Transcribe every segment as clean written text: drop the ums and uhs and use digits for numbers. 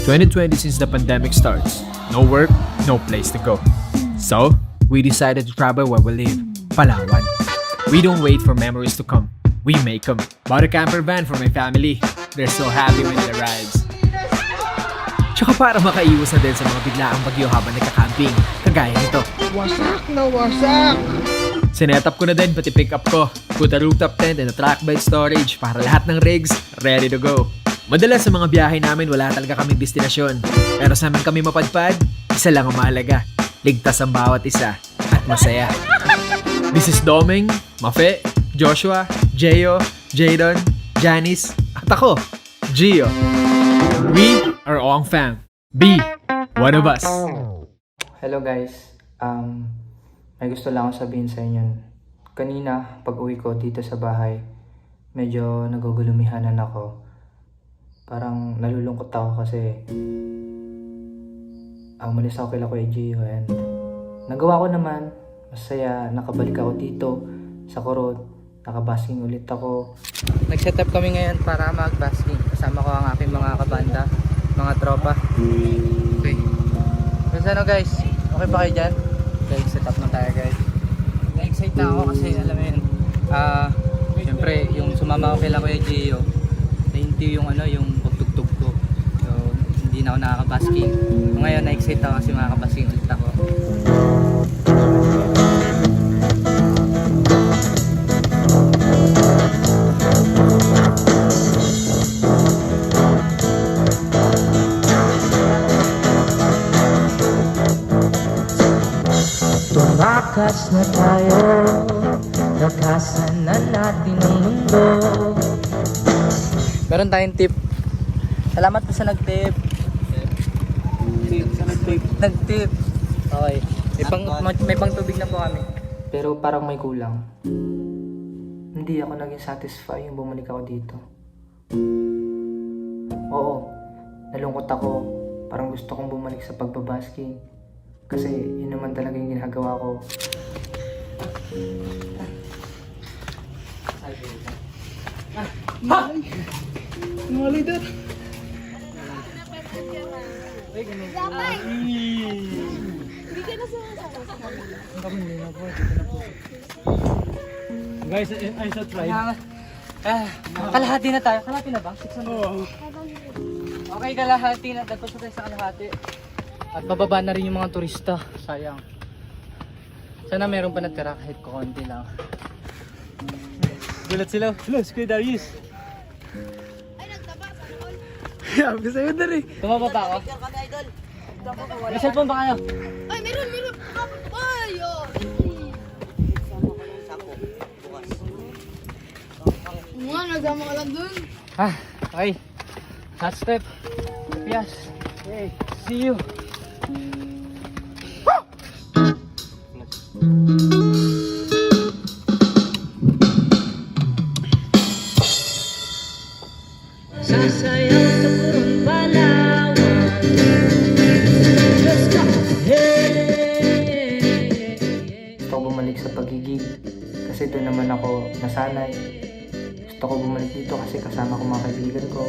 2020 since the pandemic starts. No work, no place to go. So, we decided to travel where we live, Palawan. We don't wait for memories to come. We make them. Bought a camper van for my family. They're so happy when it arrives. Tsaka para makaiwas na din sa mga biglaang bagyo habang nagka-camping, kagaya nito. Wasak na wasak! Sinet up ko na din pati pick up ko. Put a rooftop tent and a track bed storage para lahat ng rigs ready to go. Madalas sa mga biyahe namin wala talaga kaming destinasyon. Pero sa amin kami mapadpad, isa lang ang mahalaga. Ligtas ang bawat isa at masaya. This is Doming, Mafe, Joshua, Jeyo, Jadon, Janice, at ako, Gio. We are Ong Fam. Be one of us. Hello guys, may gusto lang akong sabihin sa inyo. Kanina, pag uwi ko dito sa bahay, medyo nagugulumihanan ako. Parang nalulungkot ako kasi umalis ako kila Kuya Gio and nagawa ko naman. Masaya, nakabalik ako dito sa Kurot. Nakabasking ulit ako. Nag-set up kami ngayon para mag-basking. Kasama ko ang aking mga kabanda, mga tropa. Okay. So ano guys, okay pa kayo dyan? Okay, set up na tayo guys. Na-excite na ako kasi alam mo yun. Siyempre, yung sumama ko kila Kuya Gio, hindi yung yung pagtugtog ko. So, hindi na ako nakakabasking. So, ngayon, na-excite ako kasi makakabasking ulit ako. Tumakas na tayo, lakasan na natin ang mundo. Meron tayong tip. Salamat po sa nag-tip. Nag-tip. Okay. May pang tubig na po kami. Pero parang may kulang. Hindi ako naging satisfy yung bumalik ako dito. Oo, nalungkot ako. Parang gusto kong bumalik sa pagbabasking. Kasi yun naman talaga yung ginagawa ko. Mga leader. Guys, I shall try. Kalahati na tayo. Kalahati na ba? 600? Okay, kalahati na. Dapat tayo sa kalahati. At bababa na rin yung mga turista. Sayang. Sana meron pa natira kahit konti lang. Gulat sila. Hello, Squid Darius. Ay, nagtaba sa all. Sabi sa'yo na rin. Tumaba pa ako? May cellphone ba kayo? Ay, meron. Ay, oh. Mga, nagama ka lang dun. Okay. Last step. Yes. Okay. See you. Sasayaw sa purong Palawan. Let's go! Hey! Gusto ko bumalik sa pagiging kasi doon naman ako nasanay. Gusto ko bumalik dito kasi kasama ko mga kaibigan ko.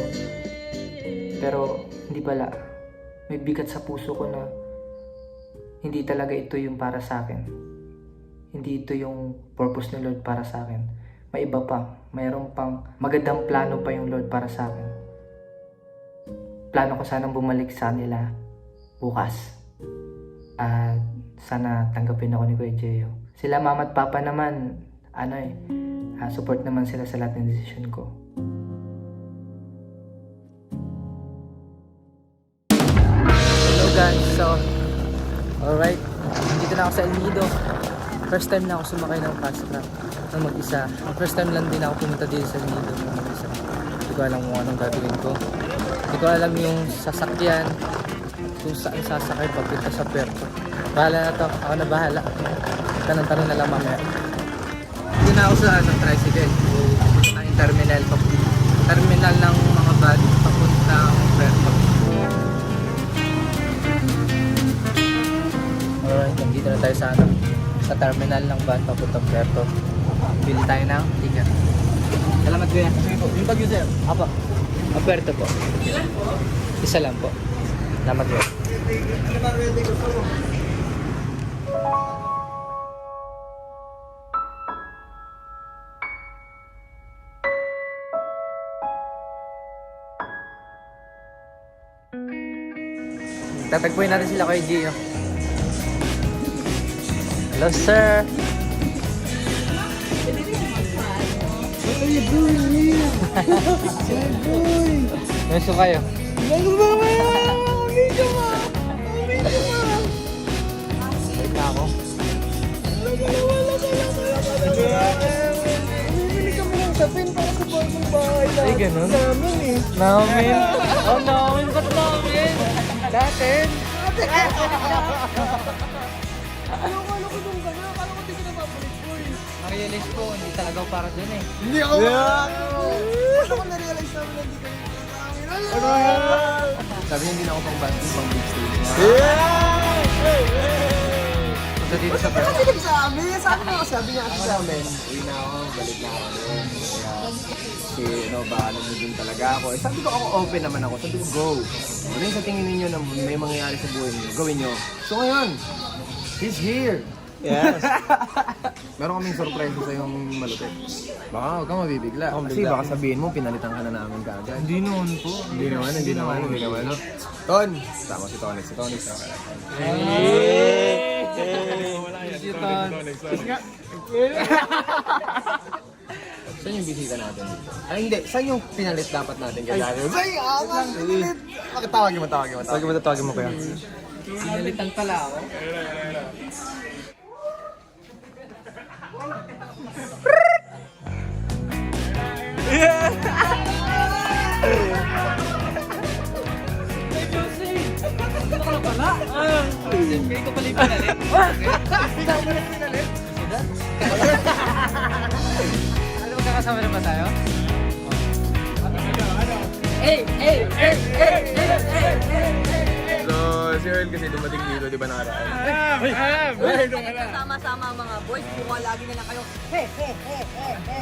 Pero hindi pala. May bigat sa puso ko na hindi talaga ito yung para sa akin. Hindi ito yung purpose ni Lord para sa akin. May iba pa. Mayroon pang magandang plano pa yung Lord para sa akin. Plano ko sanang bumalik sa nila bukas. At sana tanggapin ako ni Kuya Gio. Sila mama at papa naman, support naman sila sa lahat ng decision ko. Hello guys, so alright, dito na ako sa El Nido. First time na ako sumakay ng fast track ng mag-isa. First time lang din ako pumunta dito sa El Nido ng mag-isa. Hindi ko alam kung anong gagawin ko. Hindi ko alam yung sasakyan, kung saan sasakay papunta sa puerto. Bahala na to, ako na bahala. Tanong-tanong na lang mamaya. Hindi na ako sa tricycle. Pupunta na yung terminal. Terminal ng mga bag papunta ng puerto. Alright, nandito na tayo sa terminal ng van papuntang Puerto. Bili tayo ng ticket. Salamat kuya. Yung bagyo sir. Apo. Puerto po. Isa lang po. Salamat po. Tatagpuin natin sila kay Gio. Hello, sir. Gusto kayo? Wait na ako. Ay, ganun? Namin? Oh, namin? Ba't namin? Datin? Na-realize ko, hindi talaga ako para dun eh. Hindi ako Ano ko na-realize namin na hindi kayo Sabi niya hindi na ako pang band, pang big stage. Punta dito sa bar. Kasi nagsabi, sabi niya kasi sa amin. Uwi na ako, balik na ako doon. Kaya, bahala na dun talaga ako. Eh, sabi ko ako open naman ako. Sabi ko, go. Ano yung sa tingin ninyo na may mangyayari sa buhay niyo? Gawin niyo. So ngayon, he's here. Yes. Meron kaming sorpresa sa yung malupit. Baka huwag kang mabibigla. Kasi baka sabihin mo, pinalitan ka na namin kaagad. Hindi naman po. Hindi naman. No? Ton! Tama si Tony. Si Tony sa Saan yung bisita natin dito? Ay, hindi. Saan yung pinalit dapat natin kay Daniel? Ay, angas! Tawagin mo. Tawagin mo kaya. Pinalitan pala ako. Hindi ko pala yung pinalit. Ano, magkakasama na ba tayo? So, si Earl kasi dumating dito, di ba nakaraan? Sama-sama mga boys, kung lagi na lang kayo, he he he he he.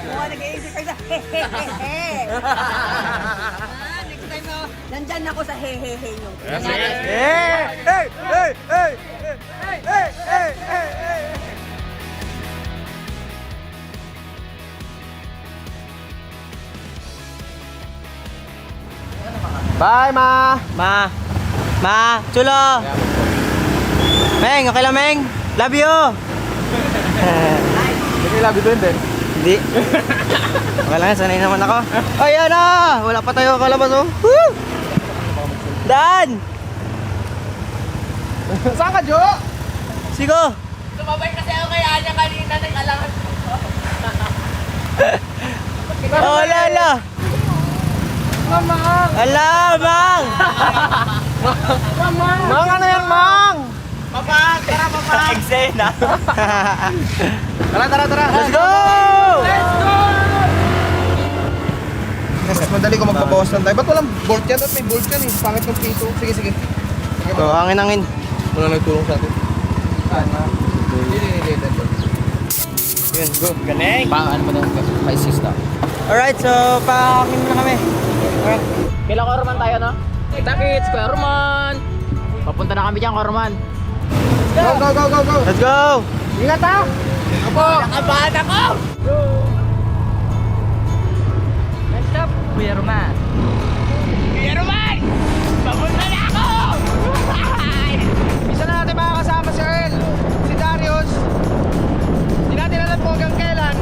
Kung nag-iisip kayo sa he he he he. Next time nandyan ako sa he he he nyo. Bye, Ma! Ma! Chulo! Meng, okay lang, Meng? Love you! Hindi love you din. Hindi. Okay lang, sanay naman ako. Ayan na! Wala pa tayo kalabas, oh. Woo! Dan! Saan ka, Jo? Sigo! Sumabay kasi ako kay Anya kanina, nag-alangan. Oh, lala! Ala, Mang! Mang, ano yan, Mang? Papang! Tara, papang! Eksena! Tara! Let's go! Mas madali ko magpabawas lang tayo. Ba't walang bolt yan? Ba't may bolt yan eh? Pangit ng piso. Sige. So, hangin. Wala nagtulong sa atin. Hindi. Yun, go. Galing! Ano ba daw? Kay sister. Alright, so, paakin muna kami. Alright. Kailan Korman tayo, no? Kita-kits, Korman! Papunta na kami dyan, Korman. Go! Let's go! Ingat ha! Nakabahan ako! Next up, Kuya Roman. Kuya Roman! Papunta na ako! Isa na natin makakasama si Earl, si Darius. Hindi natin alam po hanggang kailan.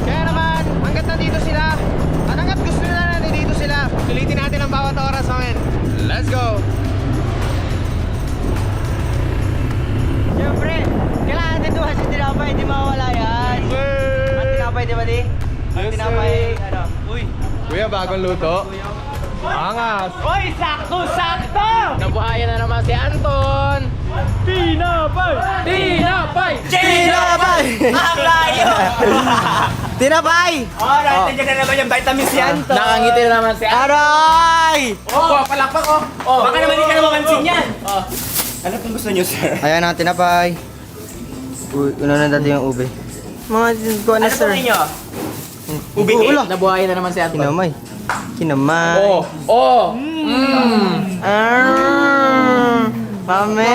Kaya naman, hanggat nandito sila, at hanggat gusto nila na nandito sila, sulitin natin ang bawat oras namin. Let's go! Siyempre, kailangan natin doon si tinapay, hindi mawawala yan. Ang tinapay, di ba di? Ang tinapay, ano? Uy! Kuya, bagong luto. Angas! Uy, sakto-sakto! Nabuhayan na naman si Anton! Tinapay! Ang layo! Tinapay! Alright, nandiyan na naman yung vitamins yan. Nakangiti na naman si Anton! Aray! Oh, palakpak oh! Baka naman hindi ka na mapansin yan! Ano kung gusto nyo, sir? Ayan ang tinapay. Uy, una na dati yung ube. Mga kuha na, Ano sir. po ninyo? Ubi Ubi. Ulo! Nabuhayan na naman si Anton. Tinamay. Kinamay. Mame!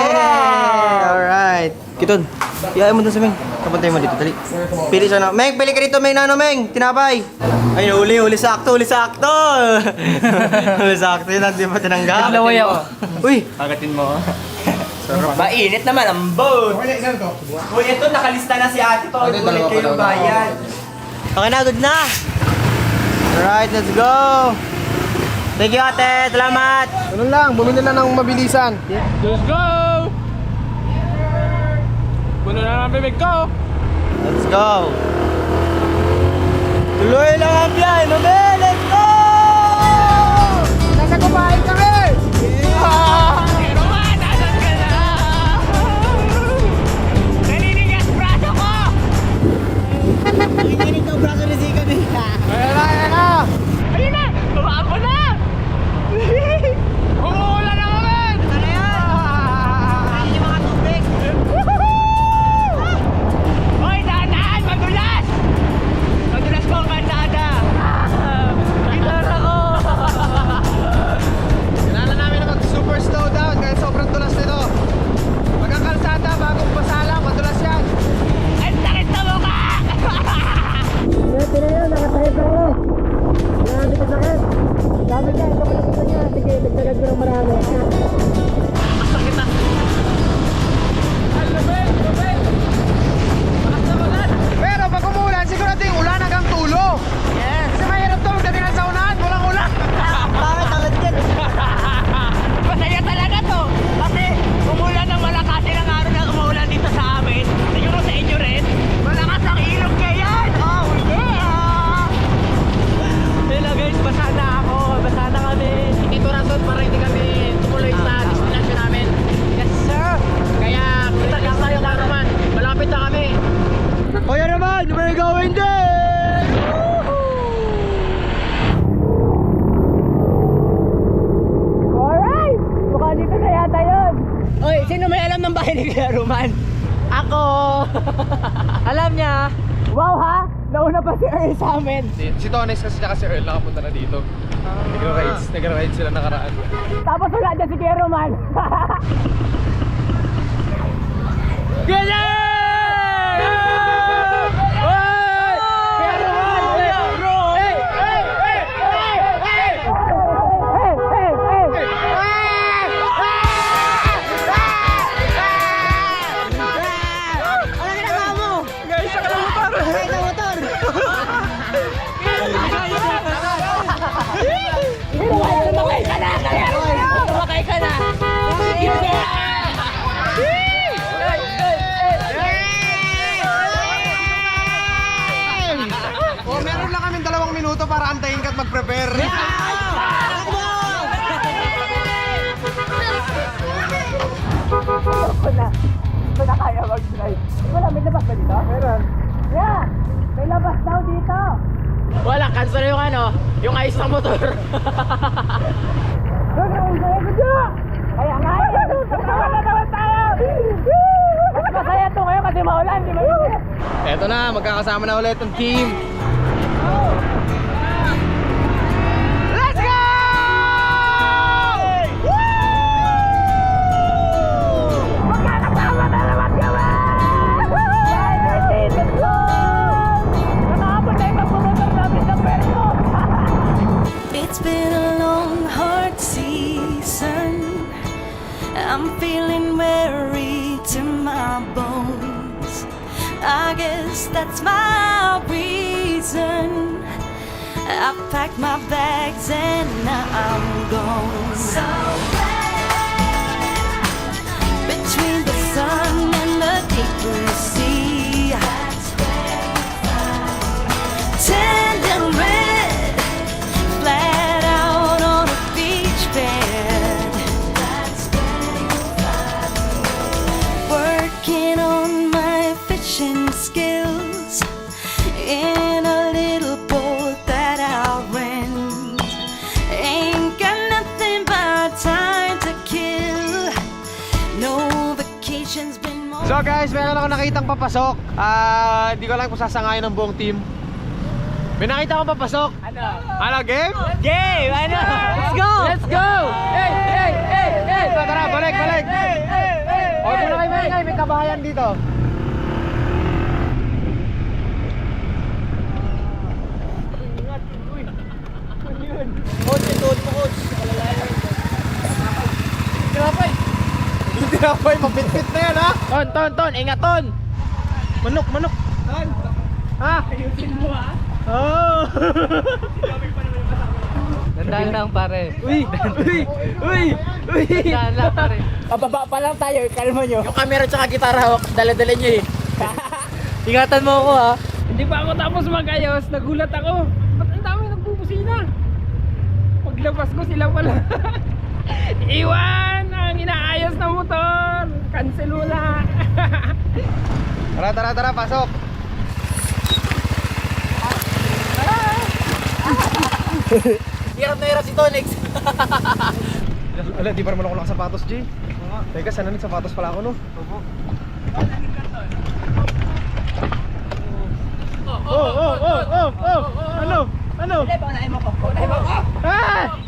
Alright. Kiton, iyain mo dun sa Meng. Kapuntay mo dito, dali. Pili siya na. Meng, pili ka dito, Meng, nano, Meng. Tinapay. Ay, huli sakto. Huli sakto, yun, hindi pa tinanggap. Naglaway ako. Uy, Agatin mo. Mainit naman ang boat. Uy, ito nakalista na si ate to. Ulit kayo bayan. okay na, good na. Alright, let's go. Thank you, ate. Salamat. Ganun lang, bumili na ng mabilisan. Let's go! Puno na ng bibig ko! Let's go. Tuloy lang ang biyahe, Mame. Let's go! Nasa kumain kami! Kailangan namin na mag-super slow down dahil sobrang tulas nito. Magkakalsada, bagong pasalang, madulas yan. Pero pag umulan, sigurado yung ulan hanggang tulo. Yes. Kasi mahirap to magdatingan sa unahan, walang ulan. Bakit ang lagyan? Masaya talaga to. Kasi umulan ng malakas ilang araw na umulan dito sa amin. Siguro sa inyo rin. Malakas ang ilog ngayon. Oh, yeah! Hello guys, basa na ako. Basa na kami. Dito na doon para hindi kami tumuloy sa destination namin. Yes sir. Kaya kita tayo naman. Malapit na kami. O yan naman, we're going there! Alright! Mukha dito na yata yun. Oy, sino may alam ng bahay ni Kuya Roman? Ako! Alam niya. Wow ha? Nauna pa si Earl sa amin. Si Tones kasi tsaka si Earl nakapunta na dito. Nagra-ride sila nakaraan. Tapos wala dyan si Kuya Roman. Ganyan! Sumakay ka na! O, meron lang kaming 2 minuto para antayin ka at mag-prepare. Ito na kaya mag-drive. Wala, may labas ba dito? Meron. Yeah! May labas daw dito! Wala, cancel yung yung ayos ng motor. Kaya nga Nagtawa na naman tayo! Mas masaya ito ngayon kasi maulan, di ba? Eto na, magkakasama na ulit ang team. Let's go! Magkakasama na naman kami! Let's go! Nakapon na yung magpumotor namin ng perso! It's been a long, hard season. I'm feeling weary to my bones. I guess that's my reason. I packed my bags and now I'm gone. So between the sun and the deep blue sea, tender red, flat out on a beach bed. Working on my fishing skills in a little boat that I rent. Ain't got nothing but time to kill. No vacation's been more. So guys, meron ako nakitang papasok. Hindi ko lang kung sasangayon ng buong team. May nakita ko papasok. Ano, game? Game! Ano? Let's go! Let's go! Hey! Hey! Hey! Hey! Tara, balik! Okay muna kayo, may kabahayan dito. Yung tinapay, mapit-pit na yan, ha? Ton! Ingat, Ton! Manok! Ha? Ayusin mo, ha? Oo! Dandan lang, pare. Uy! Dandan lang, pare. Pababa pa lang tayo, kalma nyo. Yung camera tsaka gitara hawak, dala-dala niyo eh. Ingatan mo ako ha. Hindi pa ako tapos magayos, nagulat ako. Ba't ang dami nagbubusina? Paglabas ko sila pala. Iwan ang inaayos na motor. Cancel wala. Tara, pasok! Hirap na hirap si Tonix. Ala, di pa naman ako nakasapatos, G. Teka, sana nagsapatos pala ako, no? Oh! Ano? Paunahin mo ko. Ah!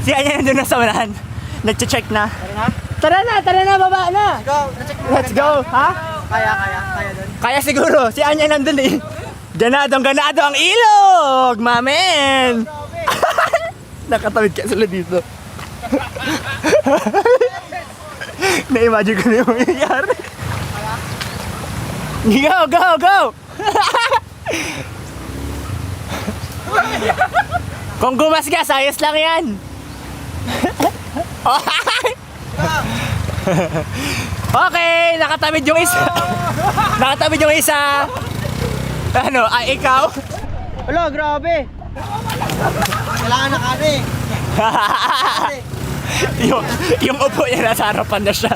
Si Anya nandun na sa unahan. Nagche-check na. Tara na, baba na. Let's go. Ha? Kaya doon. Kaya siguro, si Anya nandun eh. Ganado ang ilog, mamen. Nakatawid ka sila dito. Na-imagine ko na yung mangyayari. Go! Kung gumasgas, ayos lang yan. Okay, nakatawid yung isa. Ano, ikaw? Ala, grabe! Kailangan na kami! yung upo niya nasa harapan na siya.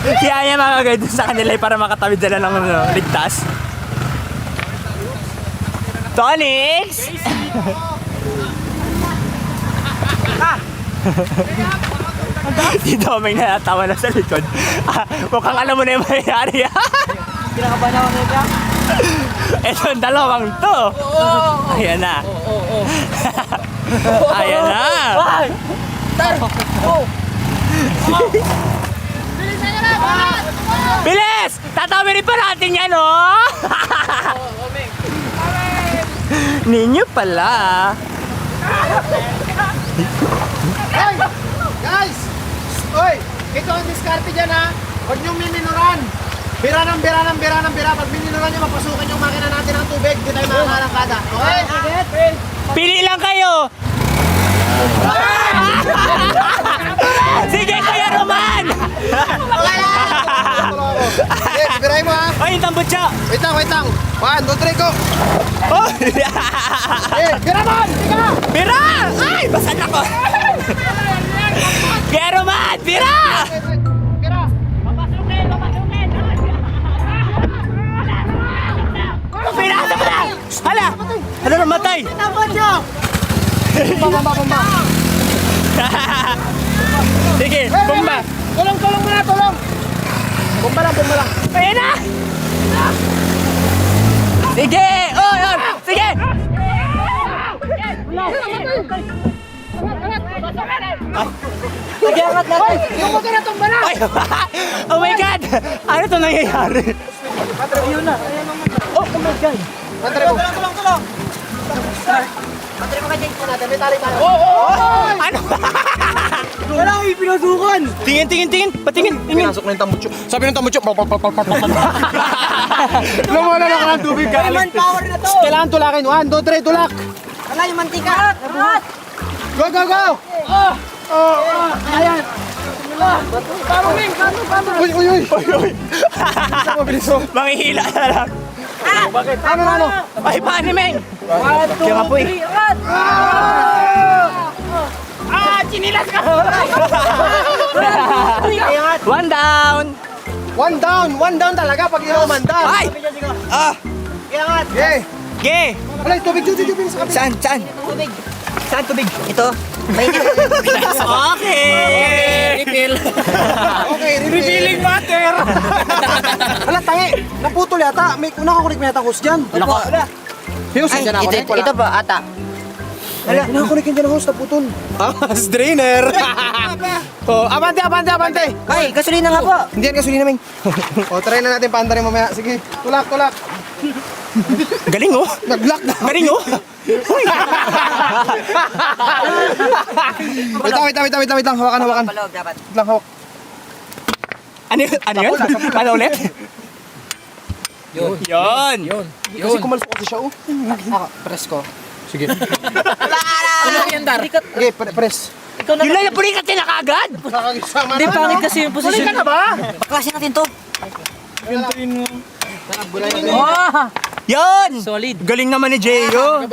Kaya niya makagay sa kanila para makatawid sila ng ligtas. Tonix! Si Doming natawa na sa likod. Mukhang alam mo na yung mangyayari. Kinakabahan ako nito. Ito ang dalawang to. Ayan na. Ayan na. Bilis! Tatawirin pa natin yan, oh! Ninyo pala. Guys! Oy! Ito ang diskarte dyan, ha? Huwag niyong miminuran! Bira ng bira. Pag mininuran niyo, mapasukin yung makina natin ng tubig. Di tayo makakarangkada. Okay? Pili lang kayo! Sige, Kuya Roman! Okay, birahin mo, ha? Ay, yung tambutsa! Wait lang. 1, 2, 3, go! Oh! Bira man! Bira! Bira! Ay, basag ako! Kuya Roman, bira! Bira! Pinasa mo lang! Hala! Ano namatay? Bumba! Sige, bomba! Tulong muna! Bomba lang! Ayan na! Sige! Oh, yun! Sige! Nag-iangat natin. Yung motor na tumba na! Ay, oh my God! Ano ito nangyayari? Ayun na. Oh my God! Tulong! Pantry mo ka dyan po natin. May tali tayo. Ano? Wala ko ipinasukan. Tingin! Patingin! Pinasok na yung tambutso. Sabi ng tambutso, lumala na ka ng tubig ka. Manpower na to. Kailangan tulakin. 1, 2, 3, tulak! Wala yung mantika. Go! Ayan. Uy! Mabilis mo. Manghihila na lang. Bakit? Ano? Ay, paano, Meng? 1, 2, 3, angat. Chinilas ka! One down talaga pag ikaw mandan. Ay! Ah! Iangat. Okay. Ge! Wala, tubig sa kabila. Saan? Saan tubig? Ito? Refill. Okay, Refilling water. Wala, tangi. Naputol yata. May nakakunik na yata hose dyan. Wala. Fuse, dyan ako. Ito ba, ata? Wala, nakakunik yung dyan hose, naputol. Strainer. Oh, abante. Ay, gasolina nga po. Hindi yan gasolina, Ming. O, try na natin paanda rin mamaya. Sige, tulak. Galing oh. Nag-lock na. Galing oh. Wait lang. Hawakan. Palog dapat. Wait lang, hawak. Ano yun? Ano ulit? Yun. Kasi kumalso kasi siya, oh. Press ko. Sige. Sige, press. Yung laya puli ka tinakagad. Nakakisama Hindi, pangit kasi yung posisyon. Puli ka na ba? Baklasin natin to. Yun. Solid. Galing naman ni Jeyo.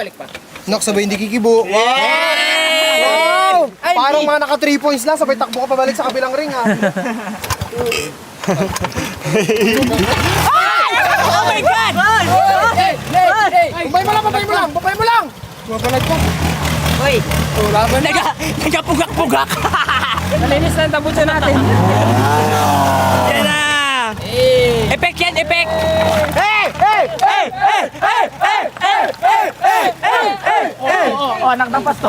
Nok, sabay hindi kikibo. Wow! Parang mga naka 3 points lang, sabay takbo ka pabalik sa kabilang ring, ha. Oh my God! Babay mo lang! Mabalag ka. Hoy, Nagapugak-pugak. Nalinis na ang tabutso natin. Yan na. Effect yan, effect. Anak ng pasto.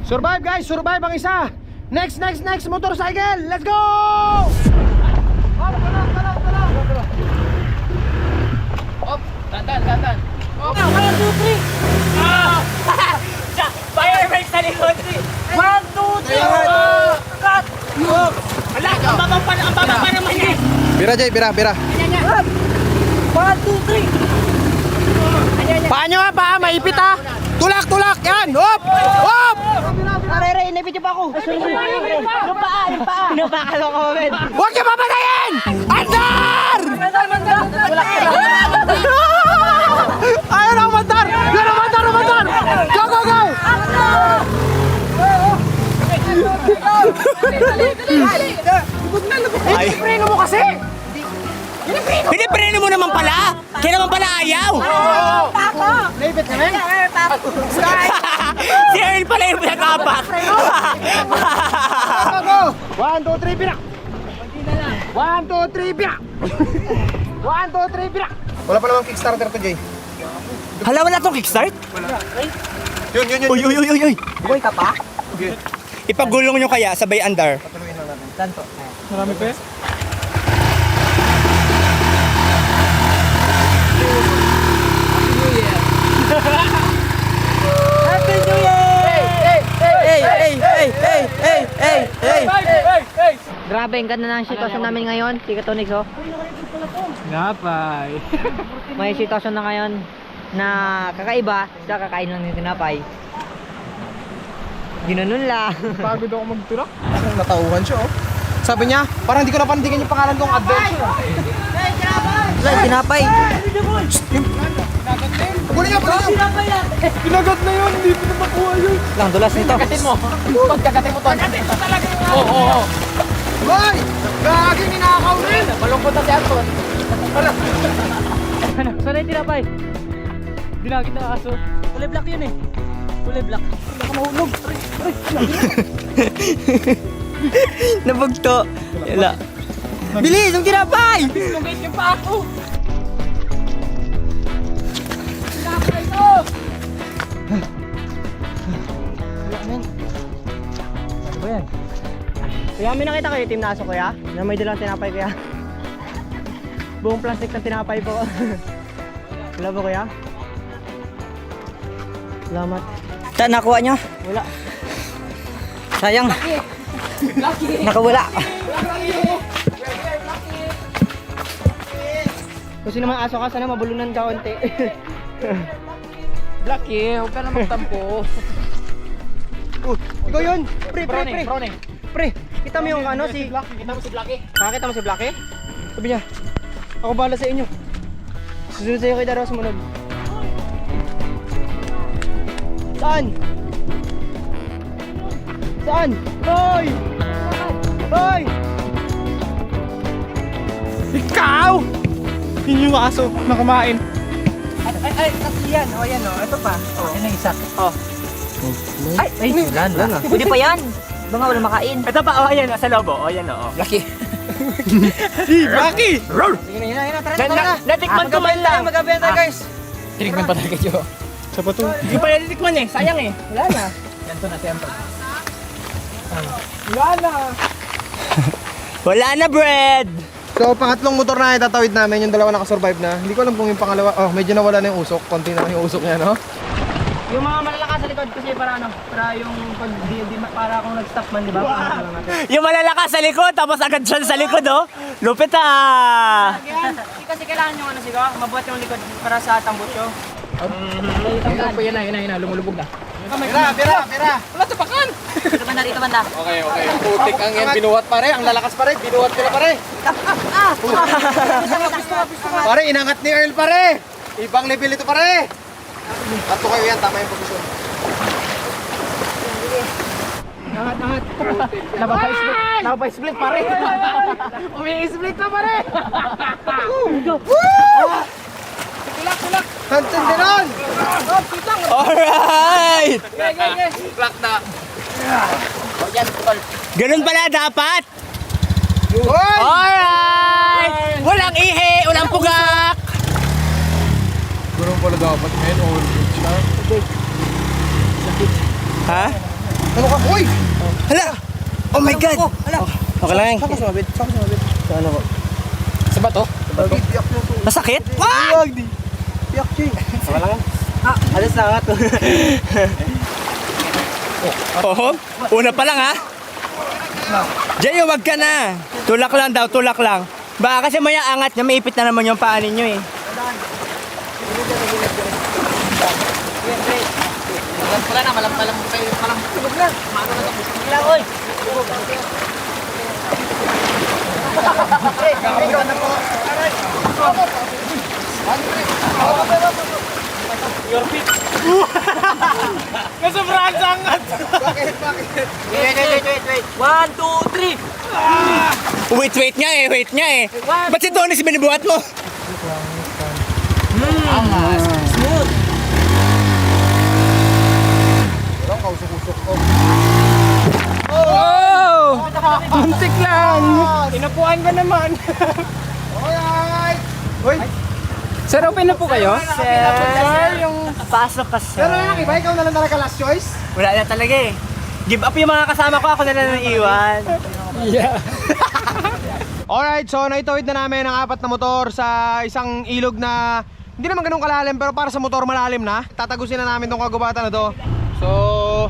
Survive, guys! Survive ang isa! Next motorcycle! Let's go! Dandan. Fireworks sa likod. 1, 2, 3. Cut. Ala, ang baba pa naman yan. Bira, Jay, bira. 1, 2, 3. Paa nyo, paa! Maipit, ha! Tulak! Yan! Hop! Aray, inipit pa ako. Yung paa. Pinapakalo ko, men. Huwag niyo papatayin! Andar! Ayaw na umandar! Yan, umandar! Go! Ay. Preno mo kasi! Pinipreno mo naman pala. Kaya naman pala ayaw. Naipit ka, men? Si Earl pala yung pinag-apak. Go! 1, 2, 3, pira! 1, 2, 3, pira! 1, 2, 3, pira! Wala pa namang Kickstarter to, Jay. Hala, wala tong kickstart? Yun. Uy. Boy ka pa? Ipagulong nyo kaya sabay andar. Tanto. Marami pa. Happy New Year! Hey! Grabe, ang ganda ng sitwasyon namin ngayon. Tika Tonix, oh. Tinapay. May sitwasyon na ngayon na kakaiba sa kakain lang ng tinapay. Ginanon lang. Pagod ako magturak. Natauhan siya, oh. Sabi niya, parang hindi ko napandigan yung pangalan kong adventure. Wala, tinapay. Pagulin niya! Pinagat na yun, hindi ko na makuha yun. Lang, dulas nito. Kagatin mo. Pagkagatin mo to. Kagatin mo talaga yun. Oo. Hoy! Gagi, ninakaw rin! Malungkot na si Anton. Saan yung tinapay? Dinagit na aso. Kulay black yun eh. Kulay black. Nabugto. Wala. Bilis, yung tinapay! Lugay yung pa ako. Ano ba yan? Kuya, may nakita kayo team na aso, kuya? Na may dalang tinapay, kuya? Buong plastic ng tinapay po. Wala ba, kuya? Salamat. Saan nakuha nyo? Wala. Sayang. Nakawala. Kung sino man aso ka, sana mabulunan ka konti. Blacky, huwag ka na magtampo. Ikaw yun! Pre! Prone. Pre! Kita mo yung ano si... Kita mo si Blacky? Nakakita mo si Blacky? Sabi niya, ako bahala sa inyo. Susunod sa'yo kay Daro sumunod. Saan? Hoy! Ikaw! Yun yung aso na kumain. Ay, kasi yan. O, yan o. Ito pa. O, yan ang isa. O. Ay, wala na. Pwede pa yan. Baka wala makain. Ito pa, oh, ayan, sa lobo. Oh, ayan, oh. Lucky. Rocky! Sige na, yun na, tara. Natikman ko man lang. Magkabenta guys. Tinikman pa talaga yun. Sa pato. Hindi pa natikman eh, sayang eh. Wala na. Ganto na, tempo. Wala na, bread! So, pangatlong motor na itatawid namin, yung dalawa nakasurvive na. Hindi ko alam kung yung pangalawa, oh, medyo nawala na yung usok. Konti na lang yung usok niya, no? Yung mga malalakas sa likod kasi para ano, para yung pag para kung nag-stop man, di ba? Yung malalakas sa likod, tapos agad siya sa likod, oh. Lupit ah! Kasi kailangan yung ano siguro, mabuhat yung likod para sa tambutso. Yan na, lumulubog na. Pira! Wala tapakan! Dito banda. Okay. Putik ang yan, binuhat pare. Ang lalakas pare, binuhat ko na pare. Pare, inangat ni Earl pare. Ibang level ito pare. Tatlo kayo yan, tama yung posisyon. Angat. Napapa-split pare. Umi-split na pare. Kulak. Hansen din on! Alright! Kulak na. Ganun pala dapat! Hoy! Alright! Walang ihi, walang pugak! Ganun pala dapat, men. All good siya. Ha? Ano ka? Hoy! Hala! Oh my God! Okay lang yan. Saan ka sumabit? Sa ano ko? Sa bato? Piyak nyo to. Masakit? Huwag di. Piyak siya. Okay lang yan. Alis na nga to. Oh, una pa lang ha? Jay, wag ka na. Tulak lang daw, tulak lang. Baka kasi maya angat niya, maipit na naman yung paa ninyo eh. Wala na, malam kayo. Tugog na. Maano na tapos. Ilang, oy. Ikaw na po. Kasobrahan sa angat. Bakit? Wait. 1, 2, 3. Wait nga eh. Ba't si Tony si binibuhat mo? Smooth. Ang kausok-usok ko. Oh! Muntik lang. Inapuan ko naman. Alright! Hoy! Sir, open na po kayo? Sir, yung pasok ka, sir. Pero yung iba, ikaw na lang talaga last choice? Wala na talaga eh. Give up yung mga kasama ko, ako na lang iwan. Yeah. Alright, so naitawid na namin ang 4 na motor sa isang ilog na hindi naman ganun kalalim pero para sa motor malalim na. Tatagusin na namin tong kagubatan na to. So,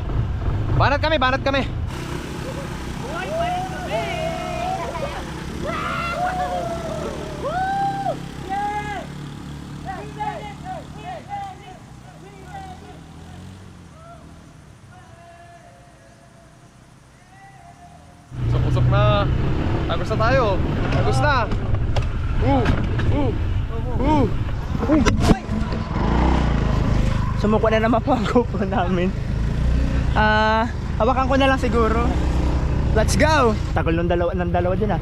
banat kami. Pusok na. Tagos na tayo. Tagos na. Sumuko na naman po ang GoPro namin. Hawakan ko na lang siguro. Let's go! Tagal ng dalawa din ah.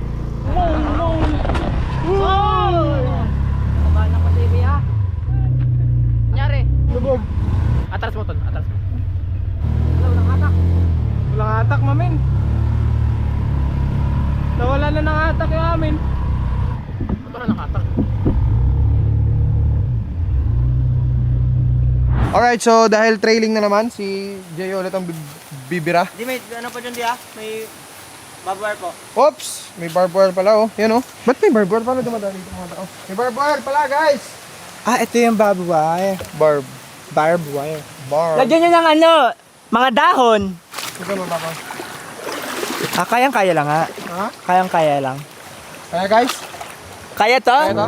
Kabala ko sa ibi ha. Nangyari. Lubog. Atras mo, Ton. Atras mo. Walang atak, mamin. Nawala na ng atak yung amin. Ito na nakatak. Alright, so dahil trailing na naman, si Jay ulit ang bibira. Di may ano pa dyan di ah? May barbed po. Oops! May barbed wire pala oh. Yan oh. Ba't may barbed wire? Paano dumadali dito mga tao? May barbed wire pala guys! Ah, ito yung barbed wire. Barbed wire. Lagyan nyo ng ano, mga dahon. Ito mo ba? Kayang-kaya lang ha. Ha? Kayang-kaya lang. Kaya guys? Kaya to? Kaya to?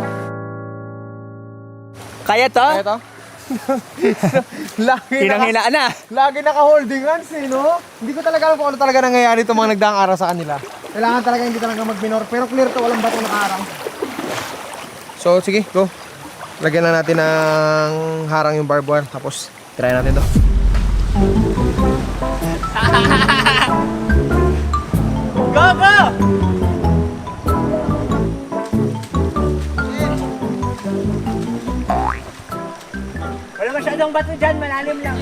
Kaya to? Kaya to? Hinang-hinaan na. Lagi naka-holding hands eh, no? Hindi ko talaga alam kung ano talaga nangyayari itong mga nagdaang araw sa kanila. Kailangan talaga hindi talaga mag-minor. Pero clear to, walang bato nakaharang. So, sige, go. Lagyan na natin ng harang yung barbed wire. Tapos, try natin to. Go, go! Wala masyadong bato dyan, malalim lang.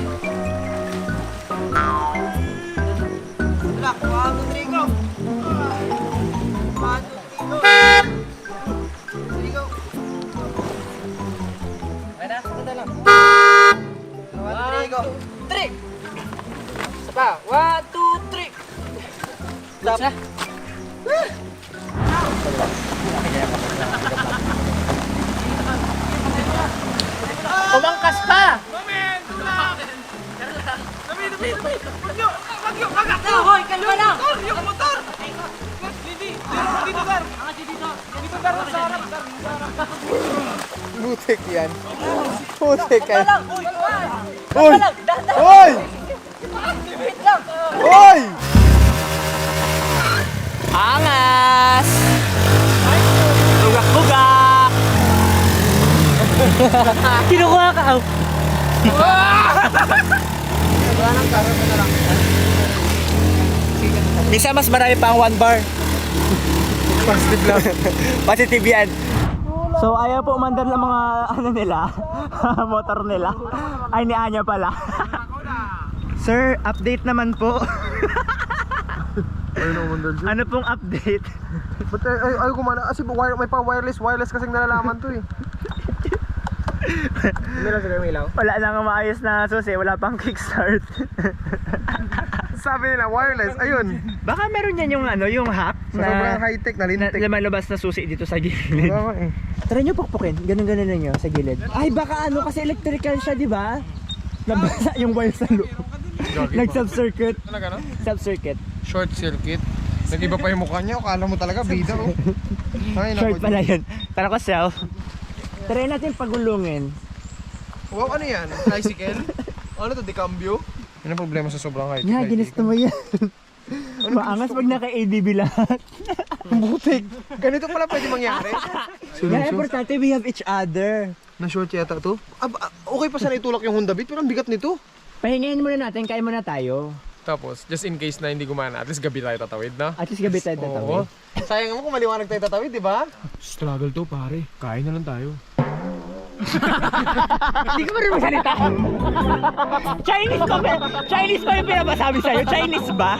Umangkas pa! Hoy, kalma lang! Butik yan. Butik yan. Uy! Uy! Uy! Angas! Bugak-bugak! Kinukuha ka! Oh. Minsan mas marami pa ang 1 bar. Positive lang. Positive yan. So ayaw po umandar ng mga ano nila, motor nila. Ay ni Anya pala. Sir, update naman po. Ayun ang mandal dyan. Ano pong update? Ba't ayaw kumana? Kasi may pa wireless kasing nalalaman to eh. Hindi lang sila may ilaw. Wala lang maayos na susi, wala pang kickstart. Sabi nila wireless, ayun. Baka meron yan yung ano, yung hack Sa sobrang high-tech na na lintik. lumalabas na susi dito sa gilid. Oo eh. Try nyo pukpukin, ganun-ganun lang nyo sa gilid. Ay baka ano kasi electrical siya, di ba? Nabasa yung wire sa loob. Nag-sub-circuit. Talaga no? Sub-circuit. Short circuit. Nag-iba pa yung mukha niya. Akala mo talaga bida oh. Ay, Short naku. pala yun. Tara ko self. Try natin pagulungin. Wow, ano yan? Tricycle? Ano to, decambio? Yan ang problema sa sobrang high-tech. Nga, ginusto mo yan. Maangas pag naka-ADB lahat. Butik. Ganito pala pwede mangyari. Nga, importante we have each other. Na short yata to? Okay pa sana itulak yung Honda Beat pero ang bigat nito. Pahingayin muna natin, kain muna tayo. Tapos, just in case na hindi gumana, at least gabi tayo tatawid na. At least gabi tayo tatawid. Sayang mo kung maliwanag tayo tatawid, di ba? Struggle to pare, kain na lang tayo. Hindi ko marunong salita. Chinese ba yung pinapasabi sa'yo? Chinese ba?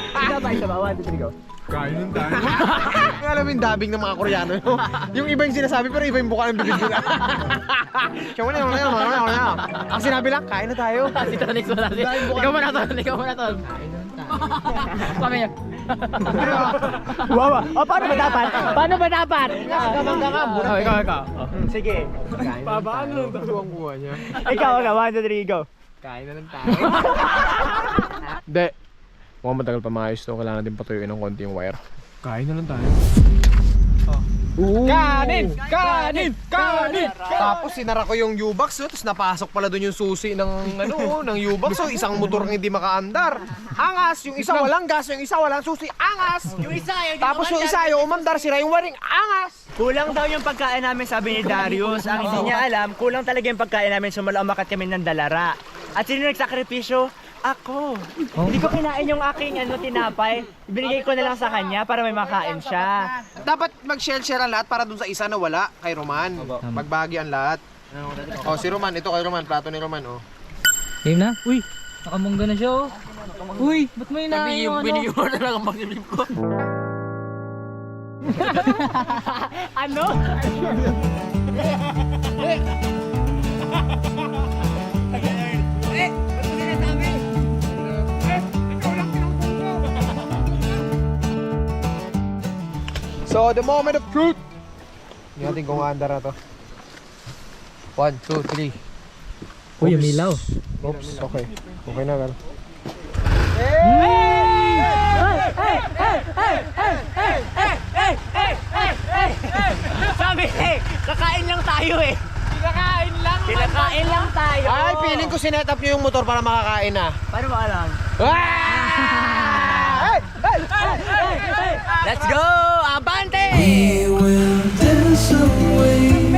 Isa ba? 1, 2, 3, go. Kain lang tayo. Alam mo yung dubbing ng mga Koreano. Yung iba yung sinasabi pero iba yung buka ng bibig nila. Ang sinabi lang, kain na tayo. Ikaw muna tol. Sabi niya. Wow. O, paano ba dapat? Ikaw. Sige. Babaan lang ang kuha niya. Ikaw, 1, 2, 3, go. Kain na lang tayo. Hindi. Mukhang matagal pa maayos to. Kailangan din patuyuin ng konti yung wire. Kain na lang tayo. Kanin! Tapos sinara ko yung U-box, tapos napasok pala doon yung susi ng ng U-box. So isang motor ang hindi makaandar. Angas! Yung isa walang gas, yung isa walang susi. Angas! Yung isa, Tapos yung isa yung umandar, sira yung waring. Angas! kulang daw yung pagkain namin, sabi ni Darius. Ang hindi niya alam, kulang talaga yung pagkain namin, sumala-umakat kami ng dalara. At sino nagsakripisyo? Ako. Hindi ko kinain yung aking tinapay. Binigay ko na lang sa kanya para may makain siya. Dapat mag-share ang lahat para dun sa isa na wala kay Roman. Magbagi ang lahat. Oh, si Roman, ito kay Roman, plato ni Roman oh. Game na? Uy, nakamungga na siya oh. Uy, ba't mo inaayos yung ano? Biniyon na lang ang pag-rip ko. Ano? So, the moment of truth. Hindi natin kung aandar na to. 1, 2, 3. Uy, umilaw. Oops, okay. Okay na gan. Sabi kakain lang tayo eh. Kinakain lang tayo. Ay, feeling ko sinet up nyo yung motor para makakain na. Paano ba alam? Let's go! Abante! We will dance away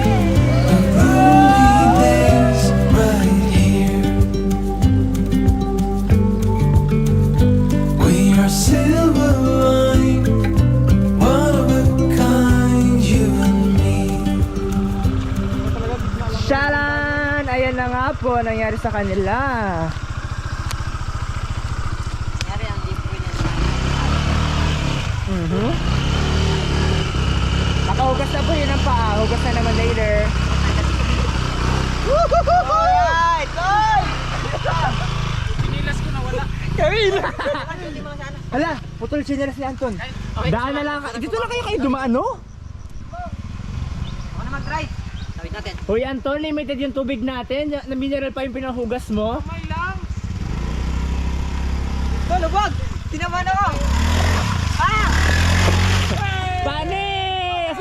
the gloomy days right here. We are silver line, one of a kind, you and me. Shalan! Ayan na nga po, nangyari sa kanila. Nakahugas na po yun ang paa. Hugas na naman later. Alright! Oy! Hala, putol sinelas ni Anton. Daan na lang. Dito lang kayo dumaan, no? Ako na mag-try. Tawid natin. Hoy Anton, limited yung tubig natin. Na mineral pa yung pinahugas mo. Lubog! Tinaman ako! Panis!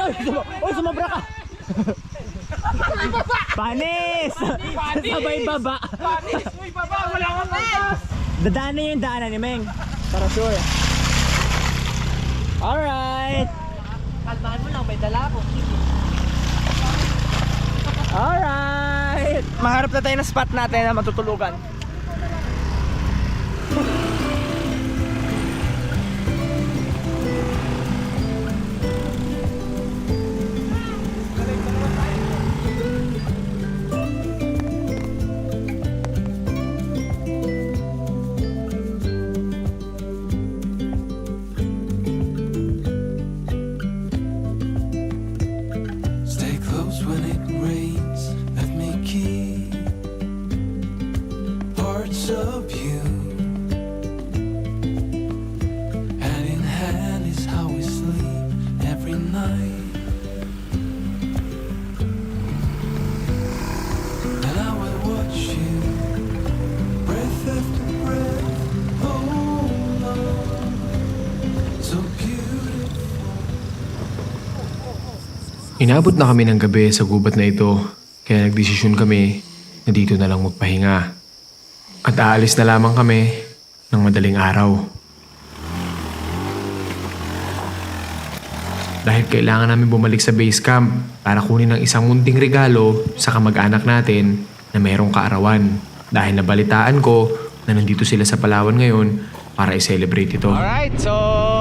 Oy, sumobra ka! Panis! Sabay baba! Panis! Uy, baba! Wala kang panis! Dadaan na yung daanan ni Meng. Para sure. Alright! Kalmahan mo lang, may dala ako. Alright! Maharap na tayo ng spot natin na matutulugan. Stay close when it rains. Let me keep parts of you. Hand in hand is how we sleep every night. And I will watch you, breath after breath. Hold on, so beautiful. Inabot na kami ng gabi sa gubat na ito, kaya nagdesisyon kami na dito na lang magpahinga. At aalis na lamang kami ng madaling araw. Dahil kailangan namin bumalik sa base camp para kunin ang isang munting regalo sa kamag-anak natin na merong kaarawan. Dahil nabalitaan ko na nandito sila sa Palawan ngayon para i-celebrate ito. Alright, so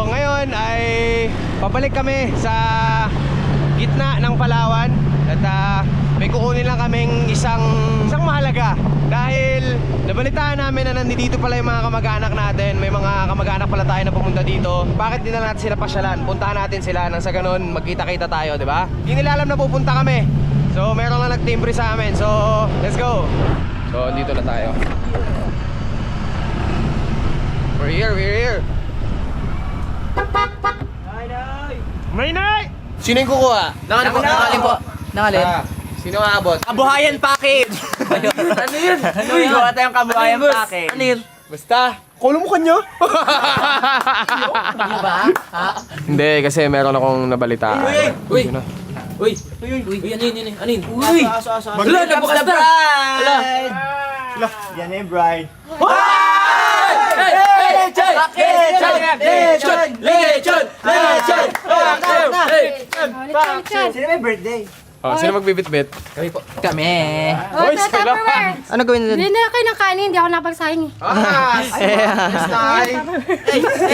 ngayon ay pabalik kami sa gitna ng Palawan at may kukunin lang kaming isang mahalaga dahil nabalitaan namin na nandito pala yung mga kamag-anak natin. May mga kamag-anak pala tayo na pumunta dito. Bakit di na natin sila pasyalan? Puntahan natin sila nang sa ganun magkita-kita tayo, di ba? Hindi nila alam na pupunta kami. So meron lang nagtimbre sa amin. So let's go. So dito na tayo. We're here. Maynay! Sino yung kukuha? Nangalin po. Nangalin. Sino aabot? Kabuhayan package! Ano yun? Uy, gawa tayong kabuhayan package. Ano yun? Basta, kulo mo kanyo? Hindi, kasi meron akong nabalitaan. Uy! Uy! Ano yun? Uy! Wala, nabukas na! Wala! Yan yung bride. Sino may birthday? Oh, sino magbibit-bit? Kami! Oh, Tupperware! Ano gawin nila? Hindi na kayo ng kanin, hindi ako napagsayang eh.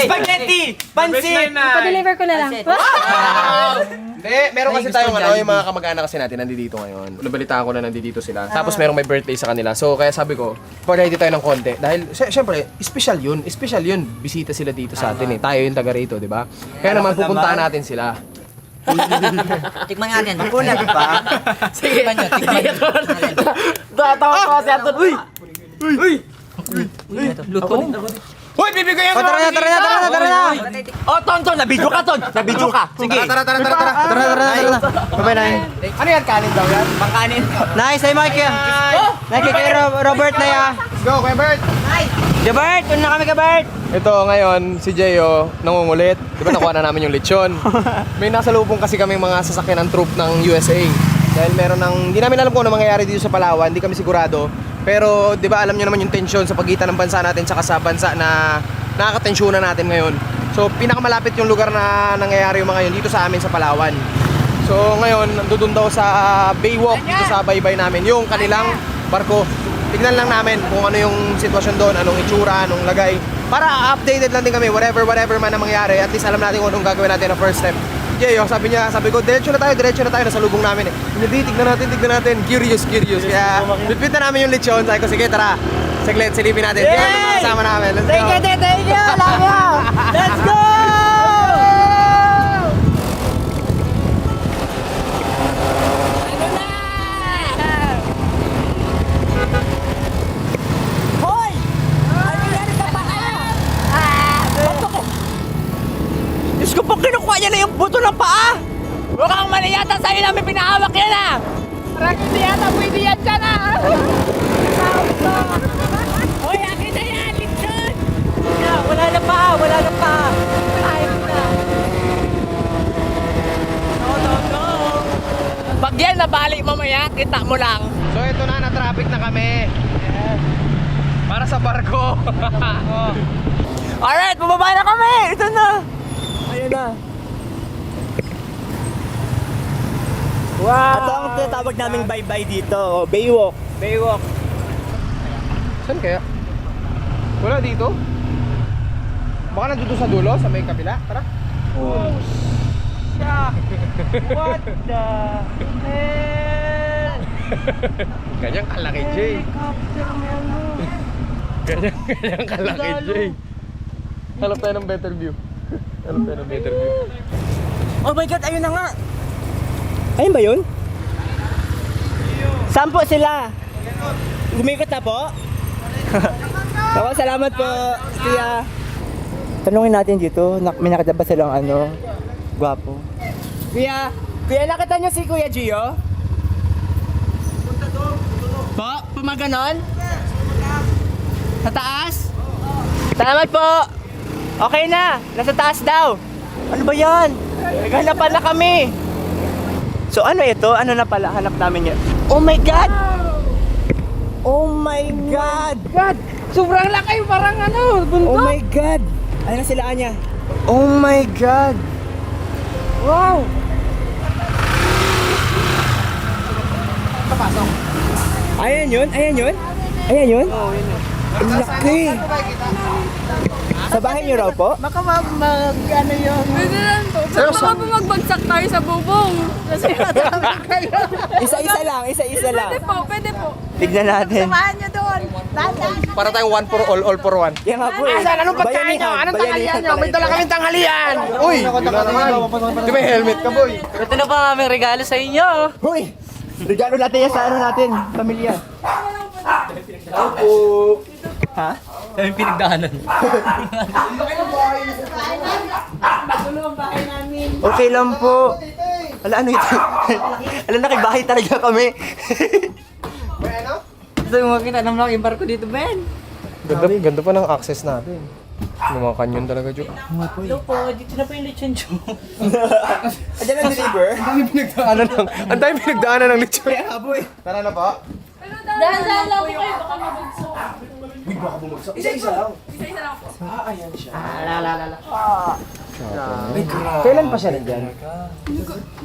Spaghetti! Pansit! Pa-deliver ko na lang. Hindi, meron kasi tayong yung mga kamag-anak kasi natin nandito ngayon. Nabalitaan ko na nandito sila. Tapos merong may birthday sa kanila. So kaya sabi ko, pa-ready tayo ng konti. Dahil syempre, special yun. Bisita sila dito sa atin eh. Tayo yung taga rito, di ba? Kaya naman pupuntahan natin sila. Tikman natin. Una pa. Sige. Tikman nyo. Tatawa ko si Anton. Uy! Luto. Hoy, bibigay yan! Tara na. Oh, Tonton, nabidyo ka, Ton. Nabidyo ka. Sige. Tara. Babay na. Ano yan, kanin daw yan? Pangkanin. Nice, ay Mike. Nike kay Robert na ya. Let's go, Kuya Bert! Gabert, una kami Gabert. Ito ngayon, si Jeyo, nangungulit. Di ba nakuha na namin yung lechon? May nasalubong kasi kaming mga sasakyan ng troop ng USA. Dahil meron hindi namin alam kung ano mangyayari dito sa Palawan, hindi kami sigurado. Pero di ba alam nyo naman yung tensyon sa pagitan ng bansa natin saka sa bansa na nakakatensyonan natin ngayon. So pinakamalapit yung lugar na nangyayari yung mga yun dito sa amin sa Palawan. So ngayon, nandun daw sa Baywalk dito sa baybay namin yung kanilang barko. Tignan lang namin kung ano yung sitwasyon doon, anong itsura, anong lagay. Para updated lang din kami, whatever man ang mangyari. At least alam natin kung anong gagawin natin na first step. Jay, sabi ko, diretso na tayo, nasa lubong namin eh. Hindi, tignan natin. Curious. Kaya, bitbit na namin yung lechon. Sabi ko, sige, tara. Saglit, silipin natin. Kaya naman kasama namin. Let's go! Thank you! Love you! Let's go! Mali yata sa'yo namin pinahawak yan ah! Parang hindi yata pwede yan dyan ah! Hoy, akin na yan! Lechon! Wala na pa! Wala na pa! Ayaw na! No! Pag yan nabali mamaya, kita mo lang. So ito na, na-traffic na kami. Para sa barko. Alright, bumaba na kami! Ito na! Ayun na. Wow! Ito ang tinatawag naming bye-bye dito. Oh, Baywalk. Baywalk. Saan kaya? Wala dito? Baka nandito sa dulo, sa may kabila. Tara. Oh, shock! What the hell? Ganyang kalaki, Jay. Ganyang kalaki, Jay. Hanap tayo ng better view. Hanap tayo ng better view. Oh my God, ayun na nga! Ayun ba yun? Saan po sila? Gumikot na po? Ako, salamat po, Kuya. Tanungin natin dito, may nakita ba silang gwapo? Kuya, nakita niyo si Kuya Gio? Po? Pumaganon? Sa taas? Salamat po! Okay na, nasa taas daw. Ano ba yan? Naghanapan na kami. So ano ito? Ano na pala? Hanap namin yan. Oh my God! Oh my God! God! Sobrang laki, parang bundok. Oh my God! Ano na sila, Anya? Oh my God! Wow! Ayan yun? Ayan yun? Ayan yun? Oo, yun yun. Ang laki! Sa bahay niyo raw po? Pwede lang po. Pero baka po magbagsak tayo sa bubong. Kasi madami kayo. Isa-isa lang. Pwede po. Tignan natin. Samahan nyo doon. Para tayong one for all for one. Yan nga po eh. Anong pagkain nyo? Anong tanghalian nyo? May dala kaming tanghalian! Uy! Di may helmet ka, boy. Ito na pa ang aming regalo sa inyo. Hoy! Regalo natin yan sa natin, pamilya. Ha? Yung pinagdaanan. Okay lang po. Ala, ano ito? Ala, nakibahay talaga kami. Gusto mo makita ng malaking barko dito, Ben? Ganda pa ng access natin. Yung mga kanyon talaga, Jo. Hello po, dito na po yung lechon, Jo. Andiyan ang deliver? Ang dami pinagdaanan ng lechon. Kaya po eh. Tara na po. Dahan-dahan lang po kayo. Baka mabugso. Isa-isa lang. Isa-isa lang po. Kailan pa siya nandyan?